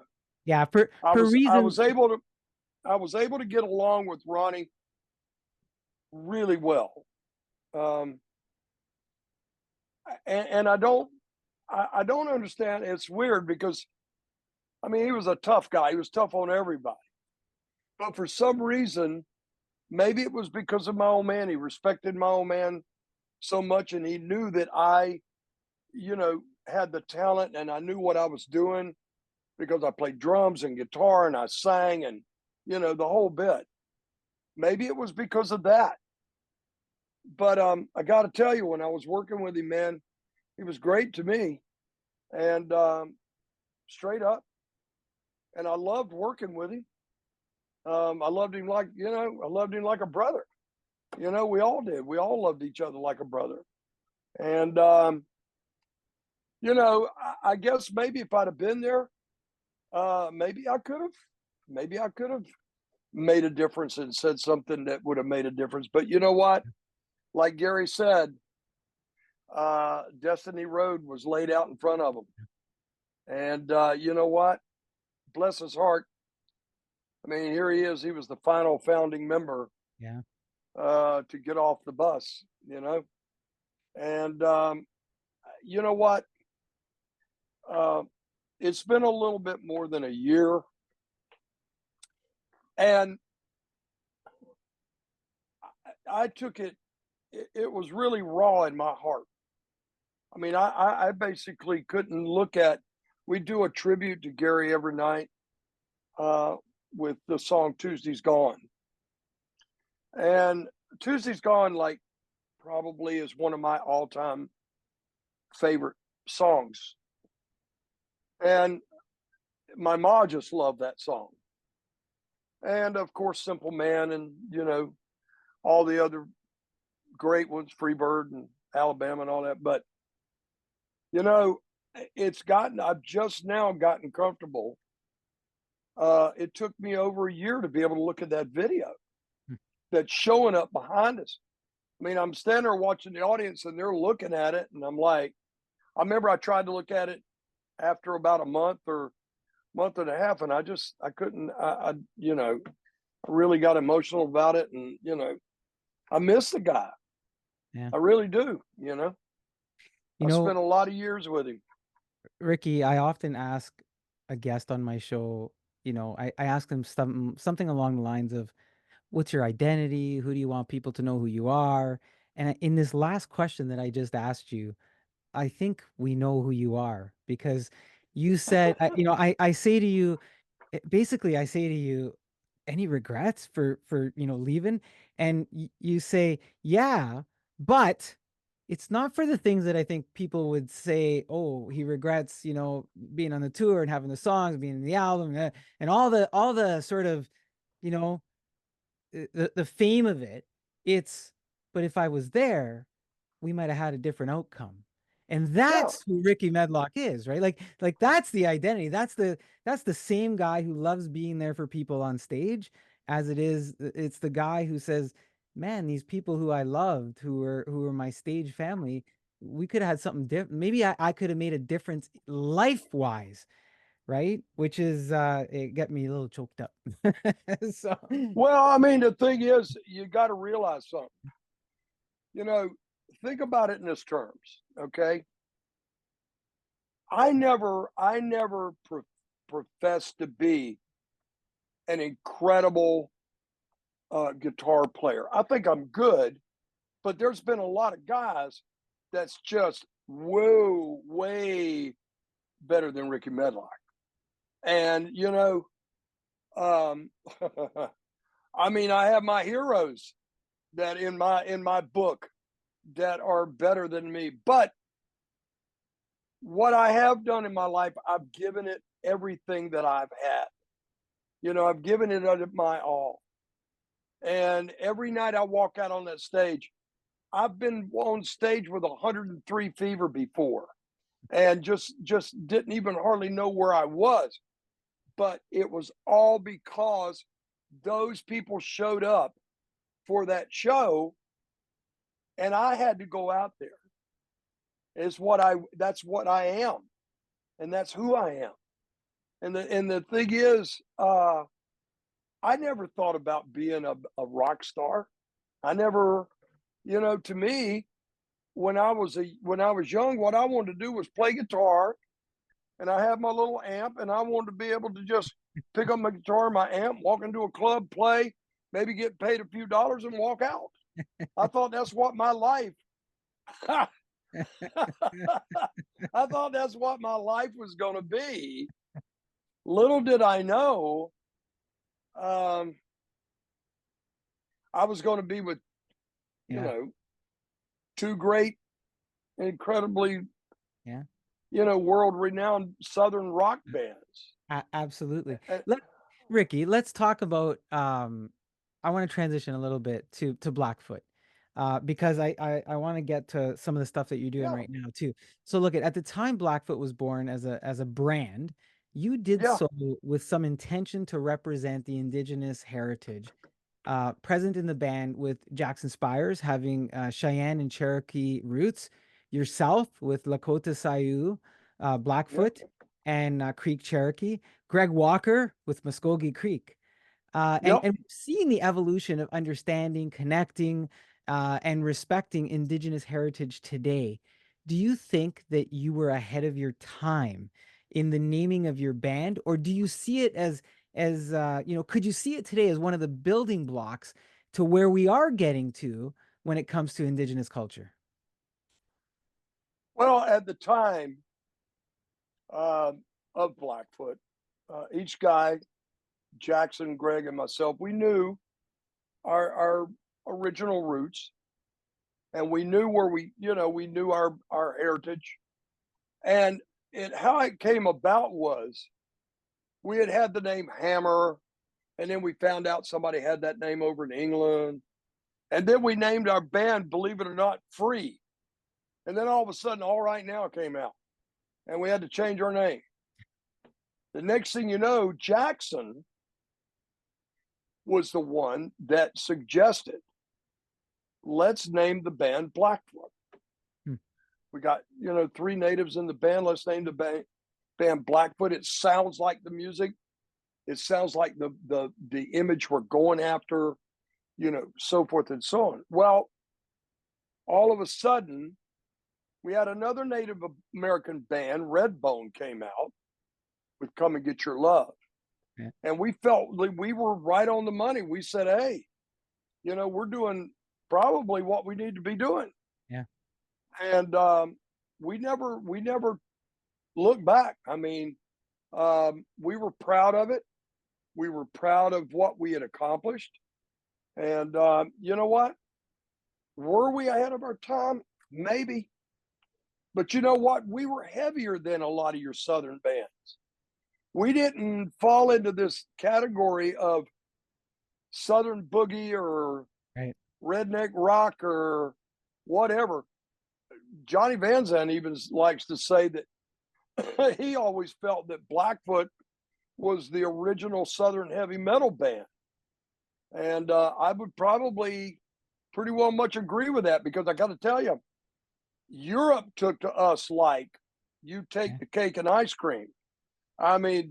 Yeah, for I for was I reasons. was able to I was able to get along with Ronnie really well, um, and I don't understand. It's weird because I mean he was a tough guy. He was tough on everybody, but for some reason, maybe it was because of my old man. He respected my old man so much, and he knew that I, had the talent, and I knew what I was doing because I played drums and guitar and I sang and the whole bit. Maybe it was because of that. But I got to tell you, when I was working with him, man, he was great to me, and straight up, and I loved working with him. I loved him I loved him like a brother. We all did. We all loved each other like a brother. And I guess maybe if I'd have been there, maybe I could have. Maybe I could have made a difference and said something that would have made a difference. But you know what? Like Gary said, Destiny Road was laid out in front of him. And you know what? Bless his heart. I mean, here he is. He was the final founding member Yeah. to get off the bus. And you know what? Uh, it's been a little bit more than a year. And I took it was really raw in my heart. I mean, I basically couldn't look at, we do a tribute to Gary every night uh, with the song Tuesday's Gone. And Tuesday's Gone, like, probably is one of my all time favorite songs. And my ma just loved that song. And of course, Simple Man and, all the other great ones, Freebird and Alabama and all that. But, you know, I've just now gotten comfortable. It took me over a year to be able to look at that video Hmm. that's showing up behind us. I mean, I'm standing there watching the audience and they're looking at it. And I'm like, I remember I tried to look at it after about a month or month and a half. And I couldn't, I really got emotional about it. And, I miss the guy. Yeah. I really do. You I know, spent a lot of years with him. Rickey, I often ask a guest on my show, I ask them something along the lines of, what's your identity? Who do you want people to know who you are? And in this last question that I just asked you, I think we know who you are because you said, I say to you, basically, I say to you, any regrets for leaving? And you say, yeah, but it's not for the things that I think people would say, oh, he regrets, being on the tour and having the songs, being in the album, and all the sort of, you know, the fame of it. It's, but if I was there, we might have had a different outcome. And Yeah. that's who Rickey Medlocke is, right? Like that's the identity. That's the same guy who loves being there for people on stage as it's the guy who says, "Man, these people who I loved, who were my stage family, we could have had something different. Maybe I could have made a difference life-wise." Right? Which is it got me a little choked up. So Well, I mean, the thing is, you got to realize something. You know, think about it in this terms. Okay, I never professed to be an incredible guitar player. I think I'm good, but there's been a lot of guys that's just whoa, way better than Rickey Medlocke. And um, I mean, I have my heroes that in my book that are better than me. But what I have done in my life, I've given it everything that I've had. I've given it my all. And every night I walk out on that stage, I've been on stage with 103 fever before and just didn't even hardly know where I was. But it was all because those people showed up for that show and I had to go out there. That's what I am. And that's who I am. And the thing is, I never thought about being a rock star. I never, to me, when I was young, what I wanted to do was play guitar, and I had my little amp, and I wanted to be able to just pick up my guitar, my amp, walk into a club, play, maybe get paid a few dollars, and walk out. I thought that's what my life. I thought that's what my life was going to be. Little did I know, um, I was going to be with, you yeah, know, two great, incredibly, yeah. world renowned Southern rock bands. Absolutely. And, Rickey, let's talk about I want to transition a little bit to Blackfoot. Because I want to get to some of the stuff that you're doing yeah, right now too. So look at the time Blackfoot was born as a brand, you did yeah, so with some intention to represent the indigenous heritage present in the band, with Jackson Spires having Cheyenne and Cherokee roots, yourself with Lakota Sioux, yeah, Blackfoot, and Creek Cherokee, Greg Walker with Muskogee Creek. And, yeah. and seeing the evolution of understanding, connecting, and respecting Indigenous heritage today, do you think that you were ahead of your time in the naming of your band, or do you see it as could you see it today as one of the building blocks to where we are getting to when it comes to Indigenous culture? Well, at the time uh, of Blackfoot, each guy, Jackson, Greg, and myself, we knew our original roots, and we knew where we knew our heritage, and how it came about was we had the name Hammer, and then we found out somebody had that name over in England, and then we named our band, believe it or not, Free, and then all of a sudden, All Right Now came out, and we had to change our name. The next thing you know, Jackson was the one that suggested, let's name the band Blackfoot. Hmm. We got, three natives in the band. Let's name the band Blackfoot. It sounds like the music. It sounds like the image we're going after, so forth and so on. Well, all of a sudden, we had another Native American band, Redbone, came out with Come and Get Your Love. Yeah. And we felt like we were right on the money. We said, hey, we're doing probably what we need to be doing. Yeah. And we never looked back. I mean, we were proud of it. We were proud of what we had accomplished. And you know what? Were we ahead of our time? Maybe. But you know what? We were heavier than a lot of your Southern bands. We didn't fall into this category of Southern boogie or Right. redneck rock or whatever. Johnny Van Zandt even likes to say that he always felt that Blackfoot was the original Southern heavy metal band. And I would probably pretty well much agree with that, because I got to tell you, Europe took to us like you take Yeah. the cake and ice cream. I mean,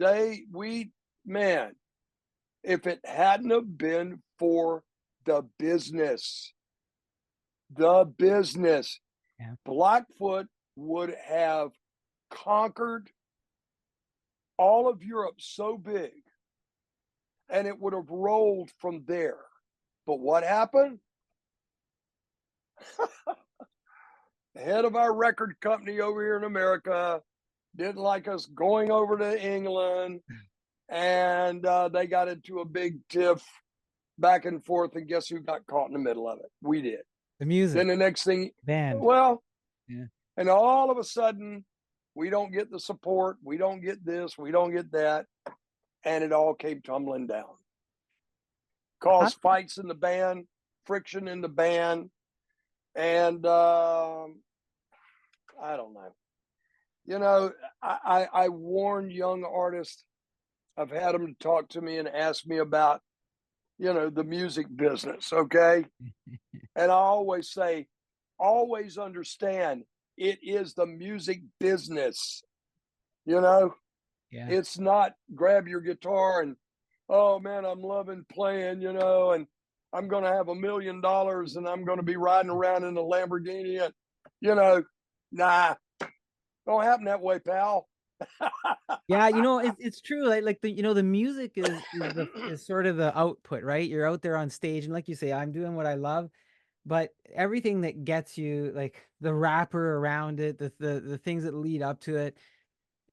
man, if it hadn't have been for the business, Yeah. Blackfoot would have conquered all of Europe so big, and it would have rolled from there. But what happened? The head of our record company over here in America didn't like us going over to England, and they got into a big tiff back and forth. And guess who got caught in the middle of it? We did. The music Then the next thing, band. well, Yeah. and all of a sudden, we don't get the support. We don't get this. We don't get that. And it all came tumbling down. Caused fights in the band, friction in the band. And I don't know. You know, I warn young artists. I've had them talk to me and ask me about, you know, the music business. Okay. And I always say, always understand it is the music business. You know, Yeah. it's not grab your guitar and, oh man, I'm loving playing, you know, and I'm going to have $1 million and I'm going to be riding around in a Lamborghini. And, you know, nah, don't happen that way, pal. Yeah, you know, it's true. Like the, you know, the music is sort of the output, right? You're out there on stage, and like you say, I'm doing what I love, but everything that gets you, like the wrapper around it, the things that lead up to it,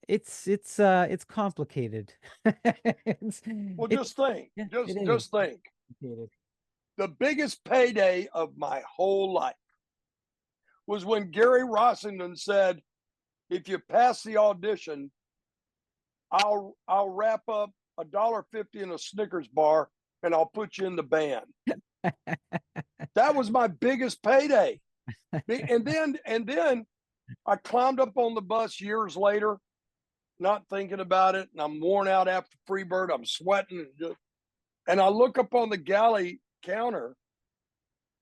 it's complicated. it's Well, it's just think, yeah, it is just think. complicated. The biggest payday of my whole life was when Gary Rossington said, if you pass the audition, I'll wrap up $1.50 in a Snickers bar and I'll put you in the band. That was my biggest payday. And then I climbed up on the bus years later, not thinking about it, and I'm worn out after Freebird. I'm sweating, and I look up on the galley counter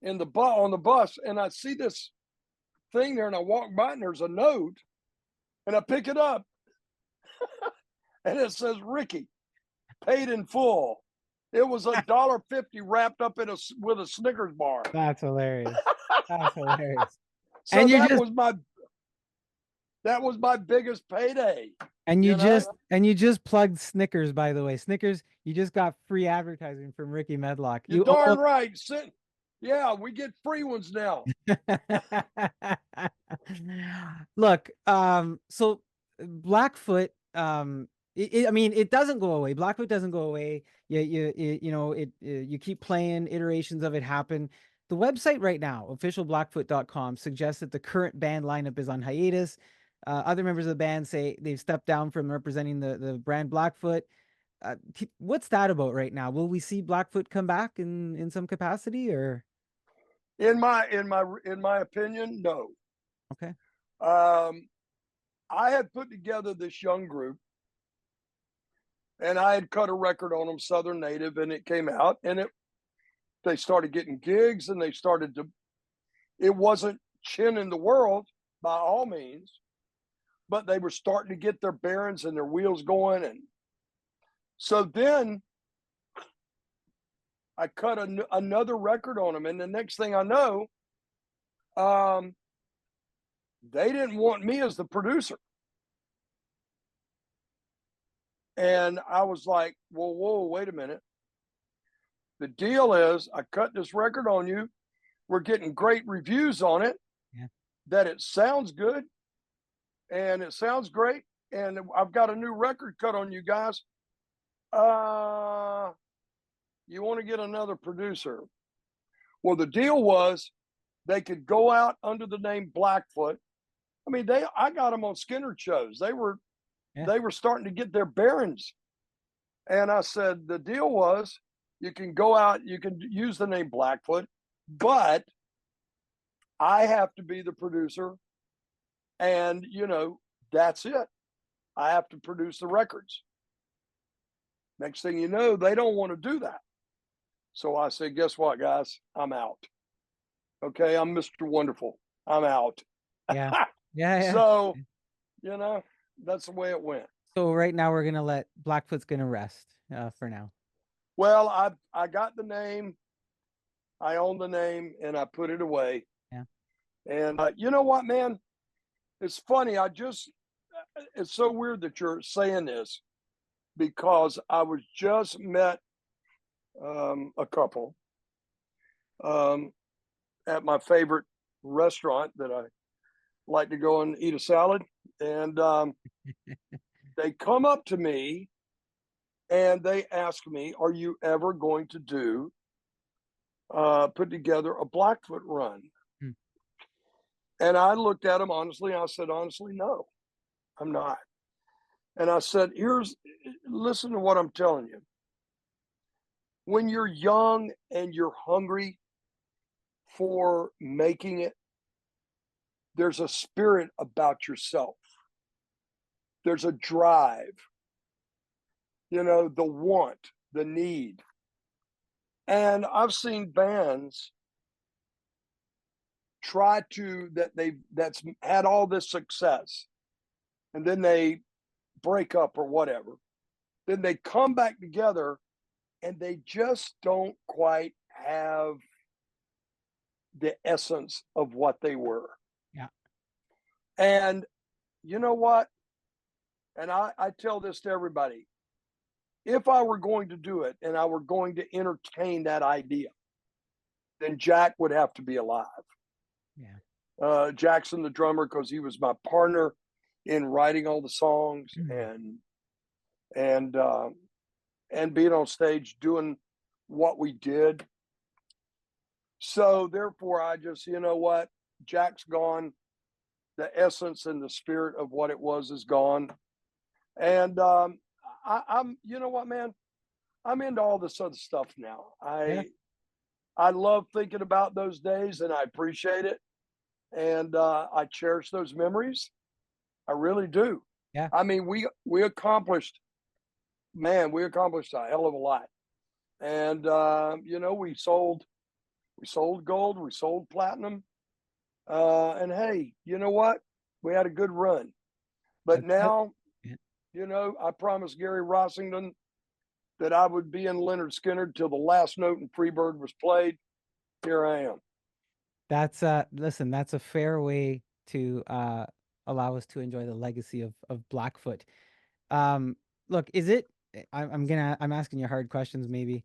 in the on the bus, and I see this thing there, and I walk by, and there's a note, and I pick it up, and it says, Rickey, paid in full. It was $1.50 wrapped up in with a Snickers bar. That's hilarious. That's hilarious. So And that was my biggest payday. and you just plugged Snickers, by the way. Snickers, you just got free advertising from Rickey Medlocke. You're darn right. Yeah, we get free ones now. Look, so Blackfoot, I mean, it doesn't go away. Blackfoot doesn't go away. You know, you keep playing, iterations of it happen. The website right now, officialblackfoot.com, suggests that the current band lineup is on hiatus. Other members of the band say they've stepped down from representing the brand Blackfoot. What's that about right now? Will we see Blackfoot come back in some capacity, or? In my opinion, no. Okay. I had put together this young group, and I had cut a record on them, Southern Native, and it came out, and they started getting gigs, and it wasn't chin in the world by all means, but they were starting to get their bearings and their wheels going. And so then I cut another record on them, and the next thing I know, they didn't want me as the producer. And I was like, whoa, wait a minute. The deal is I cut this record on you. We're getting great reviews on it, Yeah. that it sounds good and it sounds great. And I've got a new record cut on you guys. You want to get another producer? Well, the deal was they could go out under the name Blackfoot. I mean, I got them on Skynyrd shows. They were starting to get their bearings. And I said, the deal was you can go out, you can use the name Blackfoot, but I have to be the producer. And, that's it. I have to produce the records. Next thing you know, they don't want to do that. So I said, guess what, guys? I'm out. Okay, I'm Mr. Wonderful. I'm out. Yeah. Yeah. So, that's the way it went. So right now we're gonna let Blackfoot's gonna rest for now. Well, I got the name, I own the name, and I put it away. Yeah. And you know what, man? It's funny. It's so weird that you're saying this because I was just met a couple at my favorite restaurant that I like to go and eat a salad. And they come up to me and they ask me, are you ever going to put together a Blackfoot run? And I looked at them honestly. I said, honestly, no, I'm not. And I said, listen to what I'm telling you. When you're young and you're hungry for making it, there's a spirit about yourself. There's a drive, the want, the need. And I've seen bands that's had all this success, and then they break up or whatever. Then they come back together and they just don't quite have the essence of what they were. Yeah. And you know what? And I tell this to everybody. If I were going to do it and I were going to entertain that idea, then Jack would have to be alive. Yeah. Jackson, the drummer, because he was my partner in writing all the songs and being on stage doing what we did. So therefore, I just, what? Jack's gone. The essence and the spirit of what it was is gone. And I'm, you know what, man? I'm into all this other stuff now. I love thinking about those days, and I appreciate it. And I cherish those memories. I really do. Yeah. I mean, we accomplished a hell of a lot. And we sold gold, we sold platinum. And hey, you know what? We had a good run. But now, I promised Gary Rossington that I would be in Lynyrd Skynyrd till the last note in Freebird was played. Here I am. That's listen, that's a fair way to allow us to enjoy the legacy of Blackfoot. Look, is it I'm asking you hard questions maybe.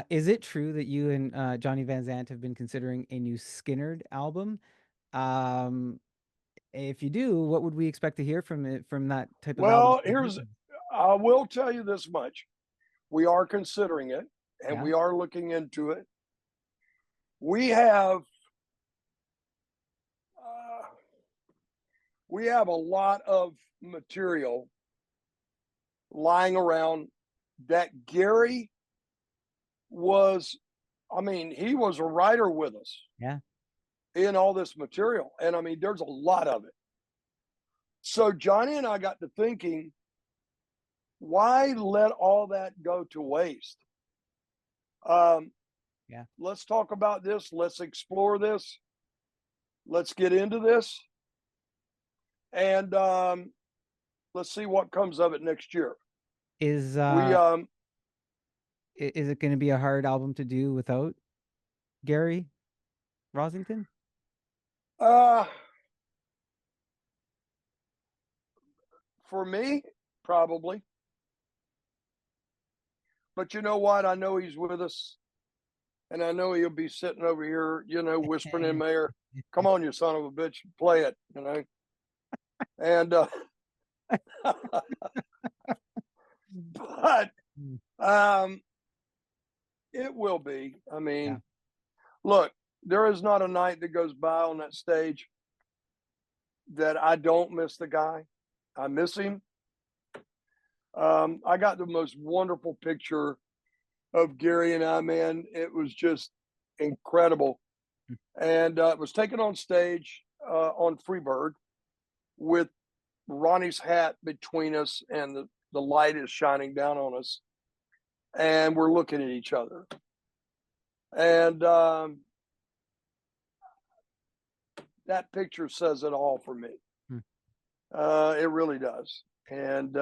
Is it true that you and Johnny Van Zant have been considering a new Skynyrd album? If you do, what would we expect to hear from that type of album? Well, I will tell you this much. We are considering it and we are looking into it. We have a lot of material lying around that Gary was, he was a writer with us. Yeah. In all this material. And there's a lot of it. So Johnny and I got to thinking, why let all that go to waste? Let's talk about this. Let's explore this. Let's get into this. And let's see what comes of it next year. Is it going to be a hard album to do without Gary Rossington? For me, probably. But you know what? I know he's with us. And I know he'll be sitting over here, whispering in my ear, come on, you son of a bitch, play it, And but it will be. Look, there is not a night that goes by on that stage that I don't miss the guy. I miss him. I got the most wonderful picture of Gary and I, man. It was just incredible. And it was taken on stage on Freebird with Ronnie's hat between us, and the light is shining down on us. And we're looking at each other. And that picture says it all for me. It really does. And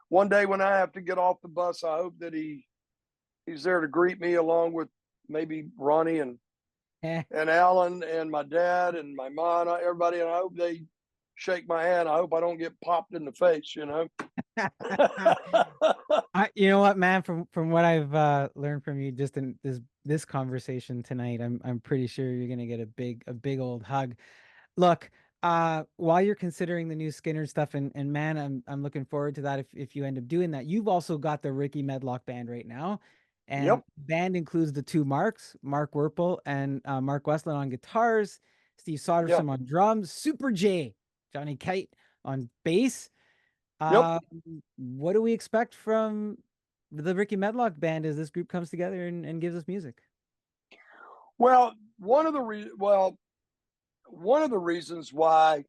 one day when I have to get off the bus, I hope that he's there to greet me, along with maybe Ronnie and Alan and my dad and my mom, everybody. And I hope they shake my hand. I hope I don't get popped in the face, you know. You know what, man? From what I've learned from you just in this conversation tonight, I'm pretty sure you're gonna get a big old hug. Look, while you're considering the new Skynyrd stuff, and man, I'm looking forward to that if you end up doing that. You've also got the Rickey Medlocke band right now, and Yep. band includes the two Marks, Mark Werpel and Mark Westland on guitars, Steve Soderstrom on drums, Super J, Johnny Kite on bass. Yep. What do we expect from the Rickey Medlocke band as this group comes together and gives us music? Well, one of the reasons why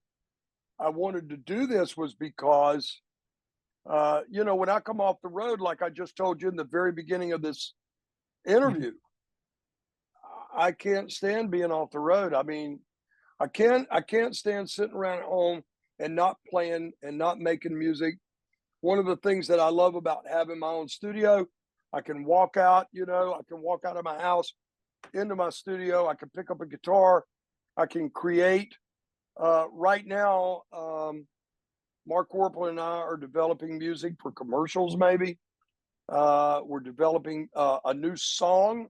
I wanted to do this was because, when I come off the road, like I just told you in the very beginning of this interview, I can't stand being off the road. I mean, I can't stand sitting around at home and not playing and not making music. One of the things that I love about having my own studio, I can walk out, I can walk out of my house into my studio. I can pick up a guitar. I can create. Right now, Mark Warple and I are developing music for commercials, maybe. We're developing a new song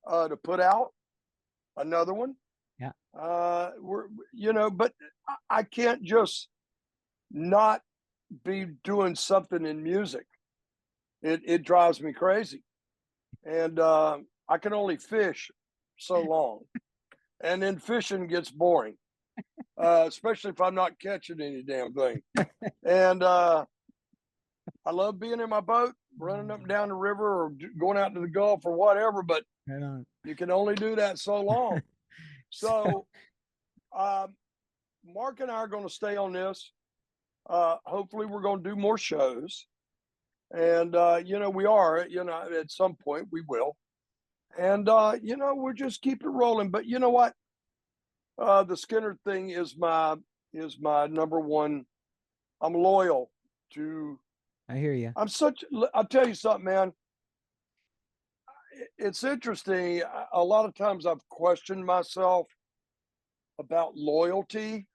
to put out, another one. Yeah. But I can't just not be doing something in music. It drives me crazy. And I can only fish so long. And then fishing gets boring, especially if I'm not catching any damn thing. And I love being in my boat, running up and down the river, or going out to the Gulf or whatever, but you can only do that so long. So Mark and I are going to stay on this. Hopefully we're going to do more shows. And, we are, at some point we will. And, we'll just keep it rolling. But you know what? The Skynyrd thing is my number one. I'm loyal to. I hear you. I'll tell you something, man. It's interesting. A lot of times I've questioned myself about loyalty.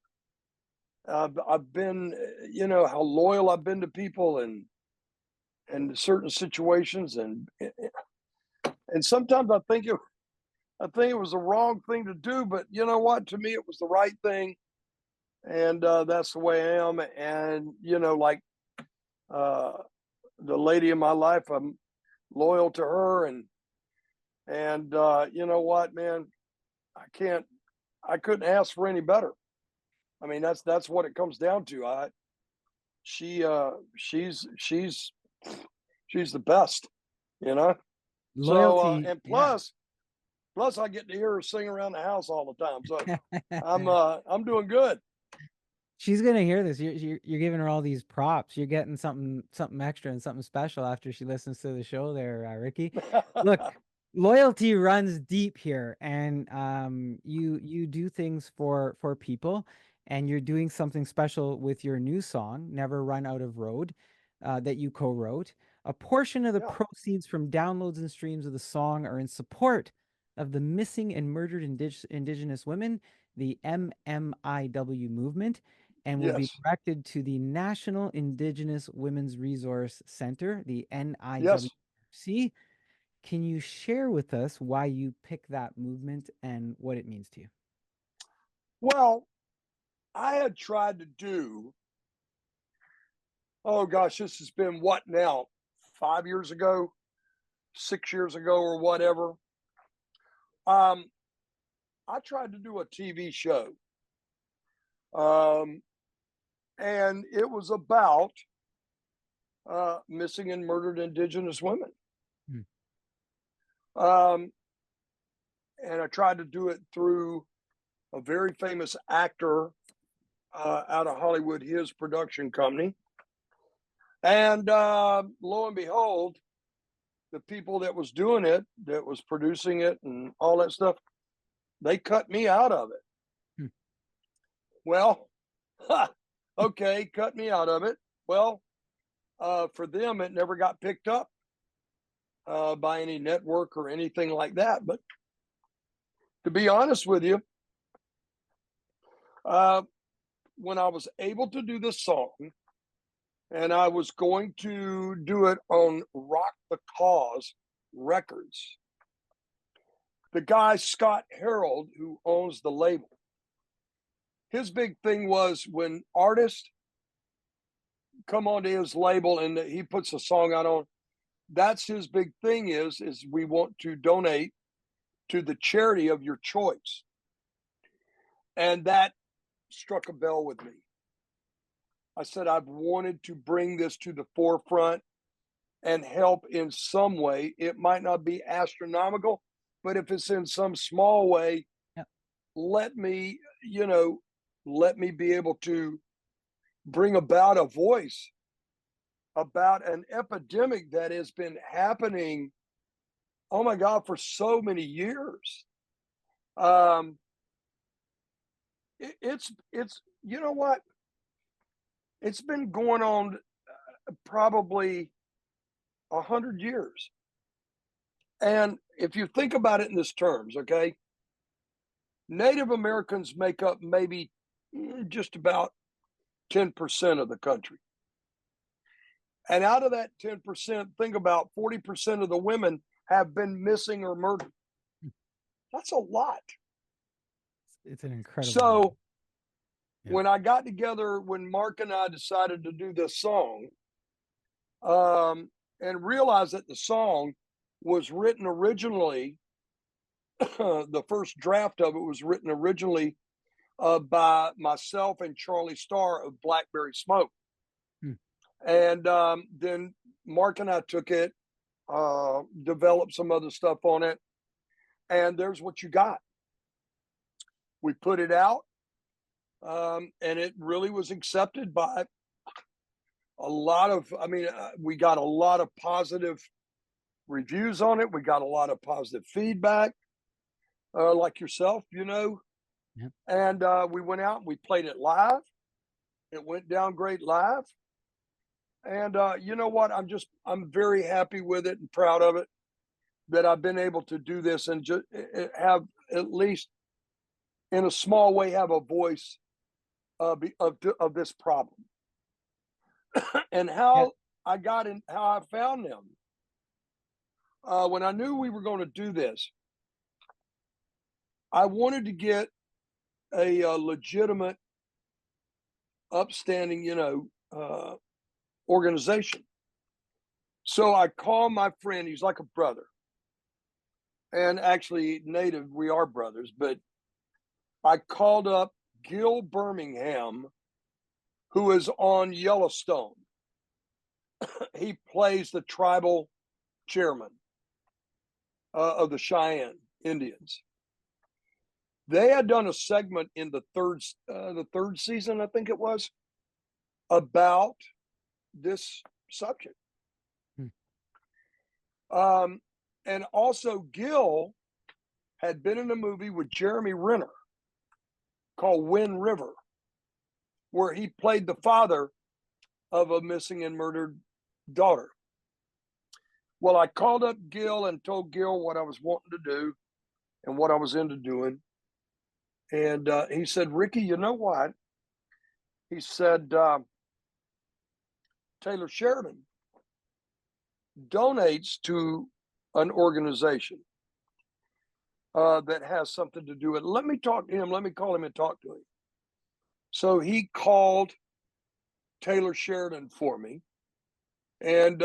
I've been, how loyal I've been to people and certain situations, and sometimes I think it was the wrong thing to do, but you know what? To me, it was the right thing, and that's the way I am. And like the lady in my life, I'm loyal to her, and you know what, man? I couldn't ask for any better. I mean, that's what it comes down to. She's the best, Loyalty. So and plus I get to hear her sing around the house all the time. So I'm doing good. She's gonna hear this. You're giving her all these props. You're getting something extra and something special after she listens to the show there, Rickey. Look, loyalty runs deep here, and you do things for people, and you're doing something special with your new song, Never Run Out of Road, that you co-wrote. A portion of the proceeds from downloads and streams of the song are in support of the missing and murdered Indigenous women, the MMIW movement, and will be directed to the National Indigenous Women's Resource Center, the NIWC. Can you share with us why you picked that movement and what it means to you? Well, I had tried to do, oh gosh, this has been what now? 5 years ago, 6 years ago, or whatever. I tried to do a TV show, um, and it was about missing and murdered Indigenous women. Mm. Um, and I tried to do it through a very famous actor out of Hollywood, his production company. And lo and behold, the people that was doing it, that was producing it and all that stuff, they cut me out of it. Mm. Well, okay, cut me out of it. Well, for them, it never got picked up by any network or anything like that. But to be honest with you, when I was able to do this song, and I was going to do it on Rock the Cause Records, the guy, Scott Harold, who owns the label, his big thing was when artists come onto his label and he puts a song out on, that's his big thing is we want to donate to the charity of your choice. And that struck a bell with me. I said, I've wanted to bring this to the forefront and help in some way. It might not be astronomical, but if it's in some small way, Yeah. let me be able to bring about a voice about an epidemic that has been happening, oh my God, for so many years. It's you know what? It's been going on probably 100 years. And if you think about it in this terms, okay, Native Americans make up maybe just about 10% of the country. And out of that 10%, think about 40% of the women have been missing or murdered. That's a lot. It's an incredible. So yeah. when I got together, when Mark and I decided to do this song, and realized that the song was written originally, the first draft of it was written originally by myself and Charlie Starr of Blackberry Smoke. Hmm. And then Mark and I took it, developed some other stuff on it, and there's what you got. We put it out, and it really was accepted by a lot of, we got a lot of positive reviews on it. We got a lot of positive feedback, like yourself, Yep. And we went out and we played it live. It went down great live. And you know what? I'm very happy with it and proud of it that I've been able to do this and just have, at least in a small way, have a voice of this problem. And how I got in, how I found them. When I knew we were going to do this, I wanted to get a legitimate, upstanding, organization. So I called my friend. He's like a brother, and actually Native, we are brothers. But I called up Gil Birmingham, who is on Yellowstone. He plays the tribal chairman of the Cheyenne Indians. They had done a segment in the third season, I think it was, about this subject. And also Gil had been in a movie with Jeremy Renner called Wind River, where he played the father of a missing and murdered daughter. Well, I called up Gil and told Gil what I was wanting to do and what I was into doing. And he said, Rickey, you know what? He said, Taylor Sheridan donates to an organization that has something to do with it. Let me talk to him. Let me call him and talk to him. So he called Taylor Sheridan for me. And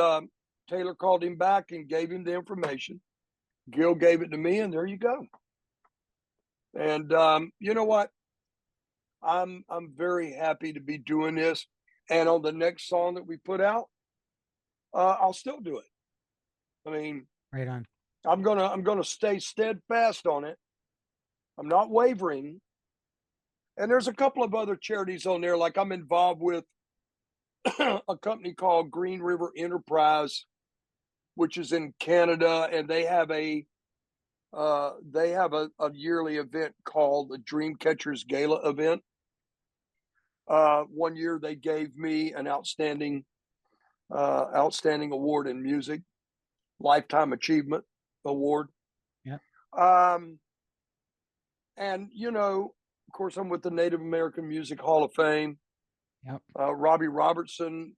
Taylor called him back and gave him the information. Gil gave it to me, and there you go. And you know what? I'm very happy to be doing this. And on the next song that we put out, I'll still do it. I mean, Right on. I'm gonna stay steadfast on it. I'm not wavering. And there's a couple of other charities on there. Like I'm involved with a company called Green River Enterprise, which is in Canada, and they have a yearly event called the Dream Catchers Gala event. One year they gave me an outstanding award in music, lifetime achievement award. Yeah. Um, and of course, I'm with the Native American Music Hall of Fame. Yep. Robbie Robertson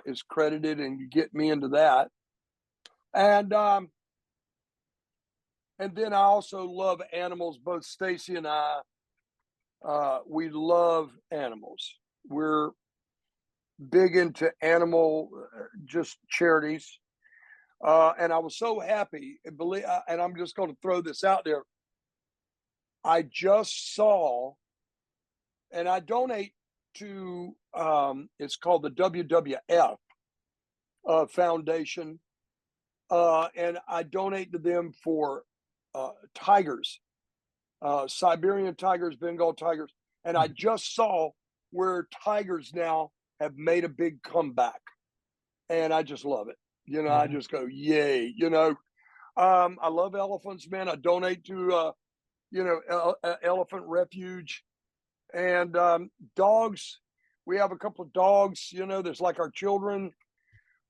is credited, and you get me into that. And then I also love animals. Both Stacy and I, we love animals. We're big into animal just charities. And I was so happy, and I'm just going to throw this out there. I just saw, and I donate to, it's called the WWF Foundation, and I donate to them for tigers, Siberian tigers, Bengal tigers. And I just saw where tigers now have made a big comeback. And I just love it. I Yeah. just go, yay. I love elephants, man. I donate to, Elephant Refuge. And dogs, we have a couple of dogs, that's like our children.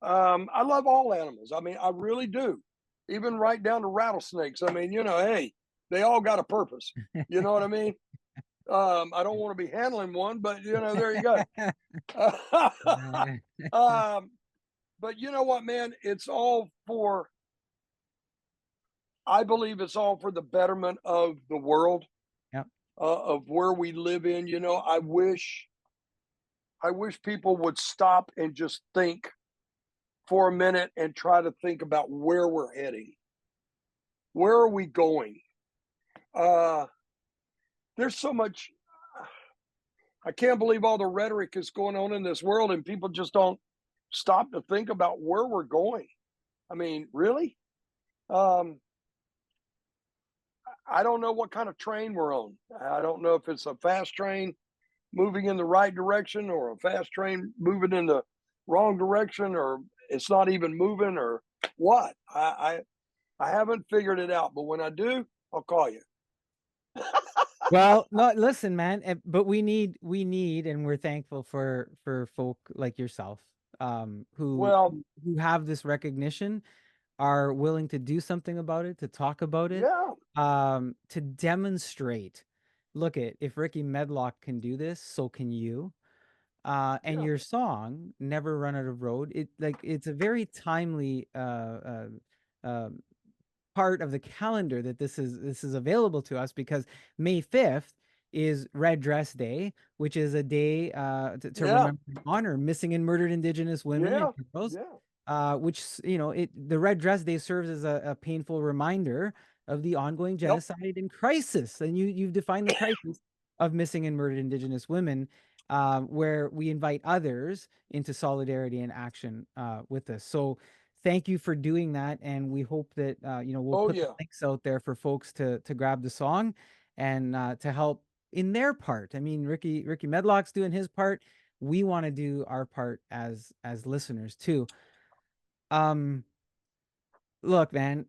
I love all animals. I mean, I really do. Even right down to rattlesnakes. I mean, hey, they all got a purpose. You know what I mean? I don't want to be handling one, but there you go. um, but you know what, man? I believe it's all for the betterment of the world, Yep. of where we live in. I wish people would stop and just think for a minute and try to think about where we're heading. Where are we going? Uh, there's so much. I can't believe all the rhetoric is going on in this world, and people just don't stop to think about where we're going. I mean, really? Um, I don't know what kind of train we're on. I don't know if it's a fast train moving in the right direction or a fast train moving in the wrong direction, or it's not even moving, or what. I haven't figured it out, but when I do, I'll call you. Well, no, listen, man, but we need, and we're thankful for folk like yourself, who Well, have this recognition, are willing to do something about it, to talk about it, yeah, to demonstrate. Look at, if Rickey Medlocke can do this, so can you. And yeah, your song, "Never Run Out of Road," it's a very timely part of the calendar that this is available to us, because May 5th is Red Dress Day, which is a day to yeah, remember and honor missing and murdered Indigenous women and yeah, girls. yeah. Which, the Red Dress Day serves as a painful reminder of the ongoing Yep. genocide and crisis. And you've defined the crisis of missing and murdered Indigenous women, where we invite others into solidarity and action with us. So thank you for doing that, and we hope that we'll Oh put the yeah. links out there for folks to grab the song and to help in their part. I mean, Rickey Medlocke's doing his part. We want to do our part as listeners too. Um, Look, man,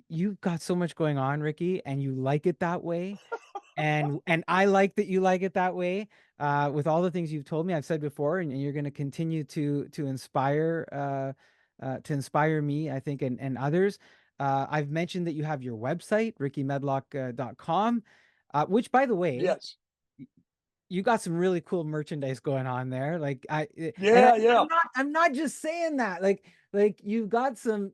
you've got so much going on, Rickey, and you like it that way. And I like that you like it that way. With all the things you've told me, I've said before, and you're going to continue to inspire me, I think, and others. I've mentioned that you have your website, RickeyMedlocke.com, which, by the way, Yes. you got some really cool merchandise going on there. And Yeah, yeah. I'm not just saying that. Like you've got some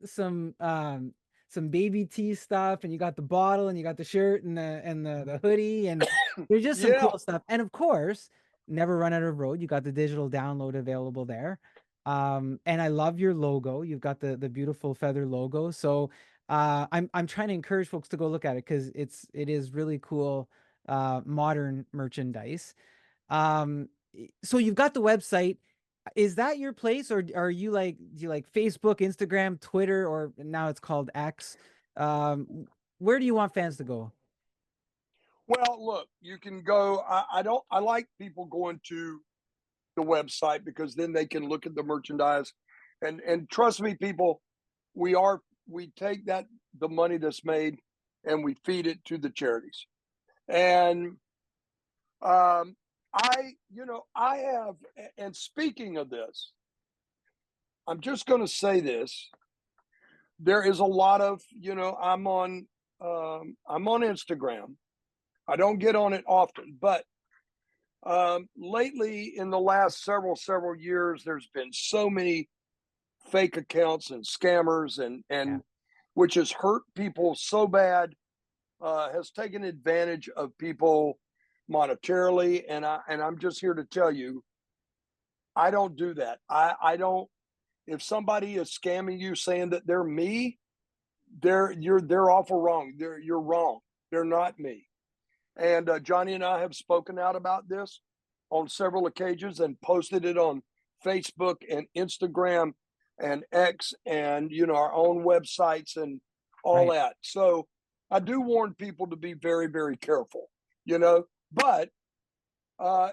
baby tea stuff, and you got the bottle, and you got the shirt, and the hoodie, and there's just some Yeah. cool stuff. And of course, Never Run Out of Road. You got the digital download available there. And I love your logo. You've got the beautiful feather logo. So I'm trying to encourage folks to go look at it because it is really cool modern merchandise. So you've got the website. Is that your place, or are you like, do you like Facebook, Instagram, Twitter, or now it's called X? Where do you want fans to go? Well, look, you can go. I don't. I like people going to the website because then they can look at the merchandise, and trust me, people, we take that the money that's made and we feed it to the charities. And I have. And speaking of this, I'm just going to say this. There is a lot of I'm on Instagram. I don't get on it often, but lately in the last several years, there's been so many fake accounts and scammers Yeah, and which has hurt people so bad, has taken advantage of people monetarily, and I'm just here to tell you, I don't do that. I don't. If somebody is scamming you saying that they're me, they're awful wrong. You're wrong. They're not me. And Johnny and I have spoken out about this on several occasions and posted it on Facebook and Instagram and X and our own websites and all right. that. So I do warn people to be very, very careful, you know. But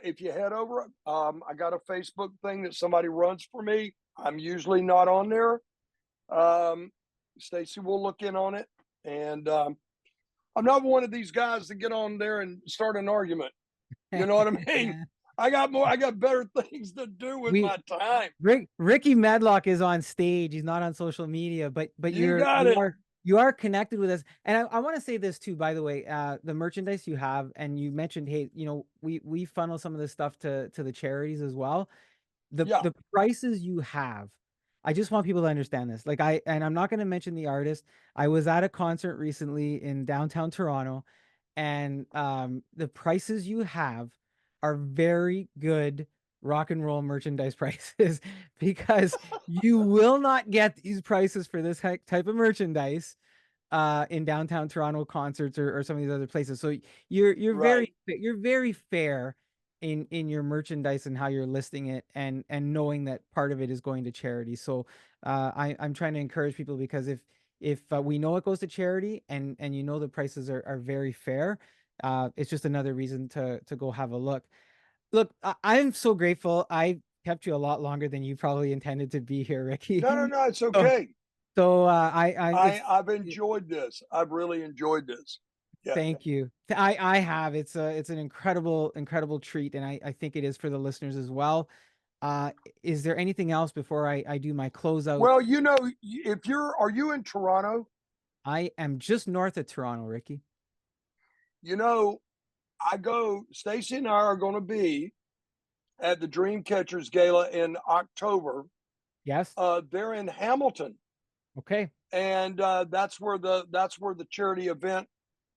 if you head over, I got a Facebook thing that somebody runs for me. I'm usually not on there. Um, Stacy will look in on it, and I'm not one of these guys to get on there and start an argument. You know what I mean? I got better things to do with we my time. Rickey Medlocke is on stage. He's not on social media, but You got it. you are connected with us. And I want to say this too, by the way, the merchandise you have, and you mentioned, hey, we funnel some of this stuff to the charities as well. Yeah. The prices you have, I just want people to understand this. Like I'm not going to mention the artist. I was at a concert recently in downtown Toronto, and the prices you have are very good rock and roll merchandise prices because you will not get these prices for this type of merchandise in downtown Toronto concerts or some of these other places. So Right. you're very fair in your merchandise and how you're listing it, and knowing that part of it is going to charity. So I'm trying to encourage people, because if we know it goes to charity, and the prices are very fair, it's just another reason to go have a look. Look, I'm so grateful. I kept you a lot longer than you probably intended to be here, No, no, Ricky. no. It's So, okay. I it's I've enjoyed this. I've really enjoyed this. Yeah. Thank you. I have. It's an incredible treat, and I think it is for the listeners as well. Uh, is there anything else before I do my closeout? Well, if are you in Toronto? I am just north of Toronto, Ricky. You know, Stacy and I are going to be at the Dreamcatchers Gala in October. Yes. They're in Hamilton, Okay. and that's where the charity event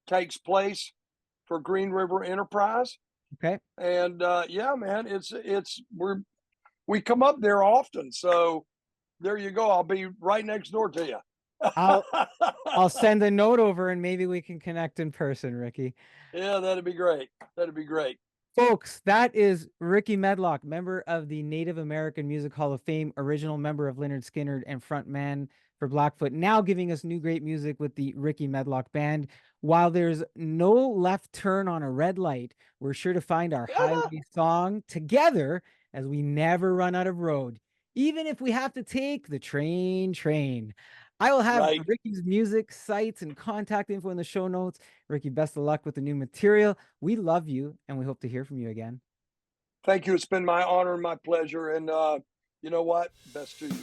takes place for Green River Enterprise. Okay. And yeah, man, we come up there often, so there you go. I'll be right next door to you. I'll I'll send a note over, and maybe we can connect in person, Ricky. Yeah, that'd be great. That'd be great. Folks, that is Rickey Medlocke, member of the Native American Music Hall of Fame, original member of Lynyrd Skynyrd, and frontman for Blackfoot, now giving us new great music with the Rickey Medlocke Band. While there's no left turn on a red light, we're sure to find our highway song together, as we never run out of road, even if we have to take the train. I will have Right. Ricky's music, sites, and contact info in the show notes. Ricky, best of luck with the new material. We love you, and we hope to hear from you again. Thank you. It's been my honor and my pleasure. And you know what? Best to you.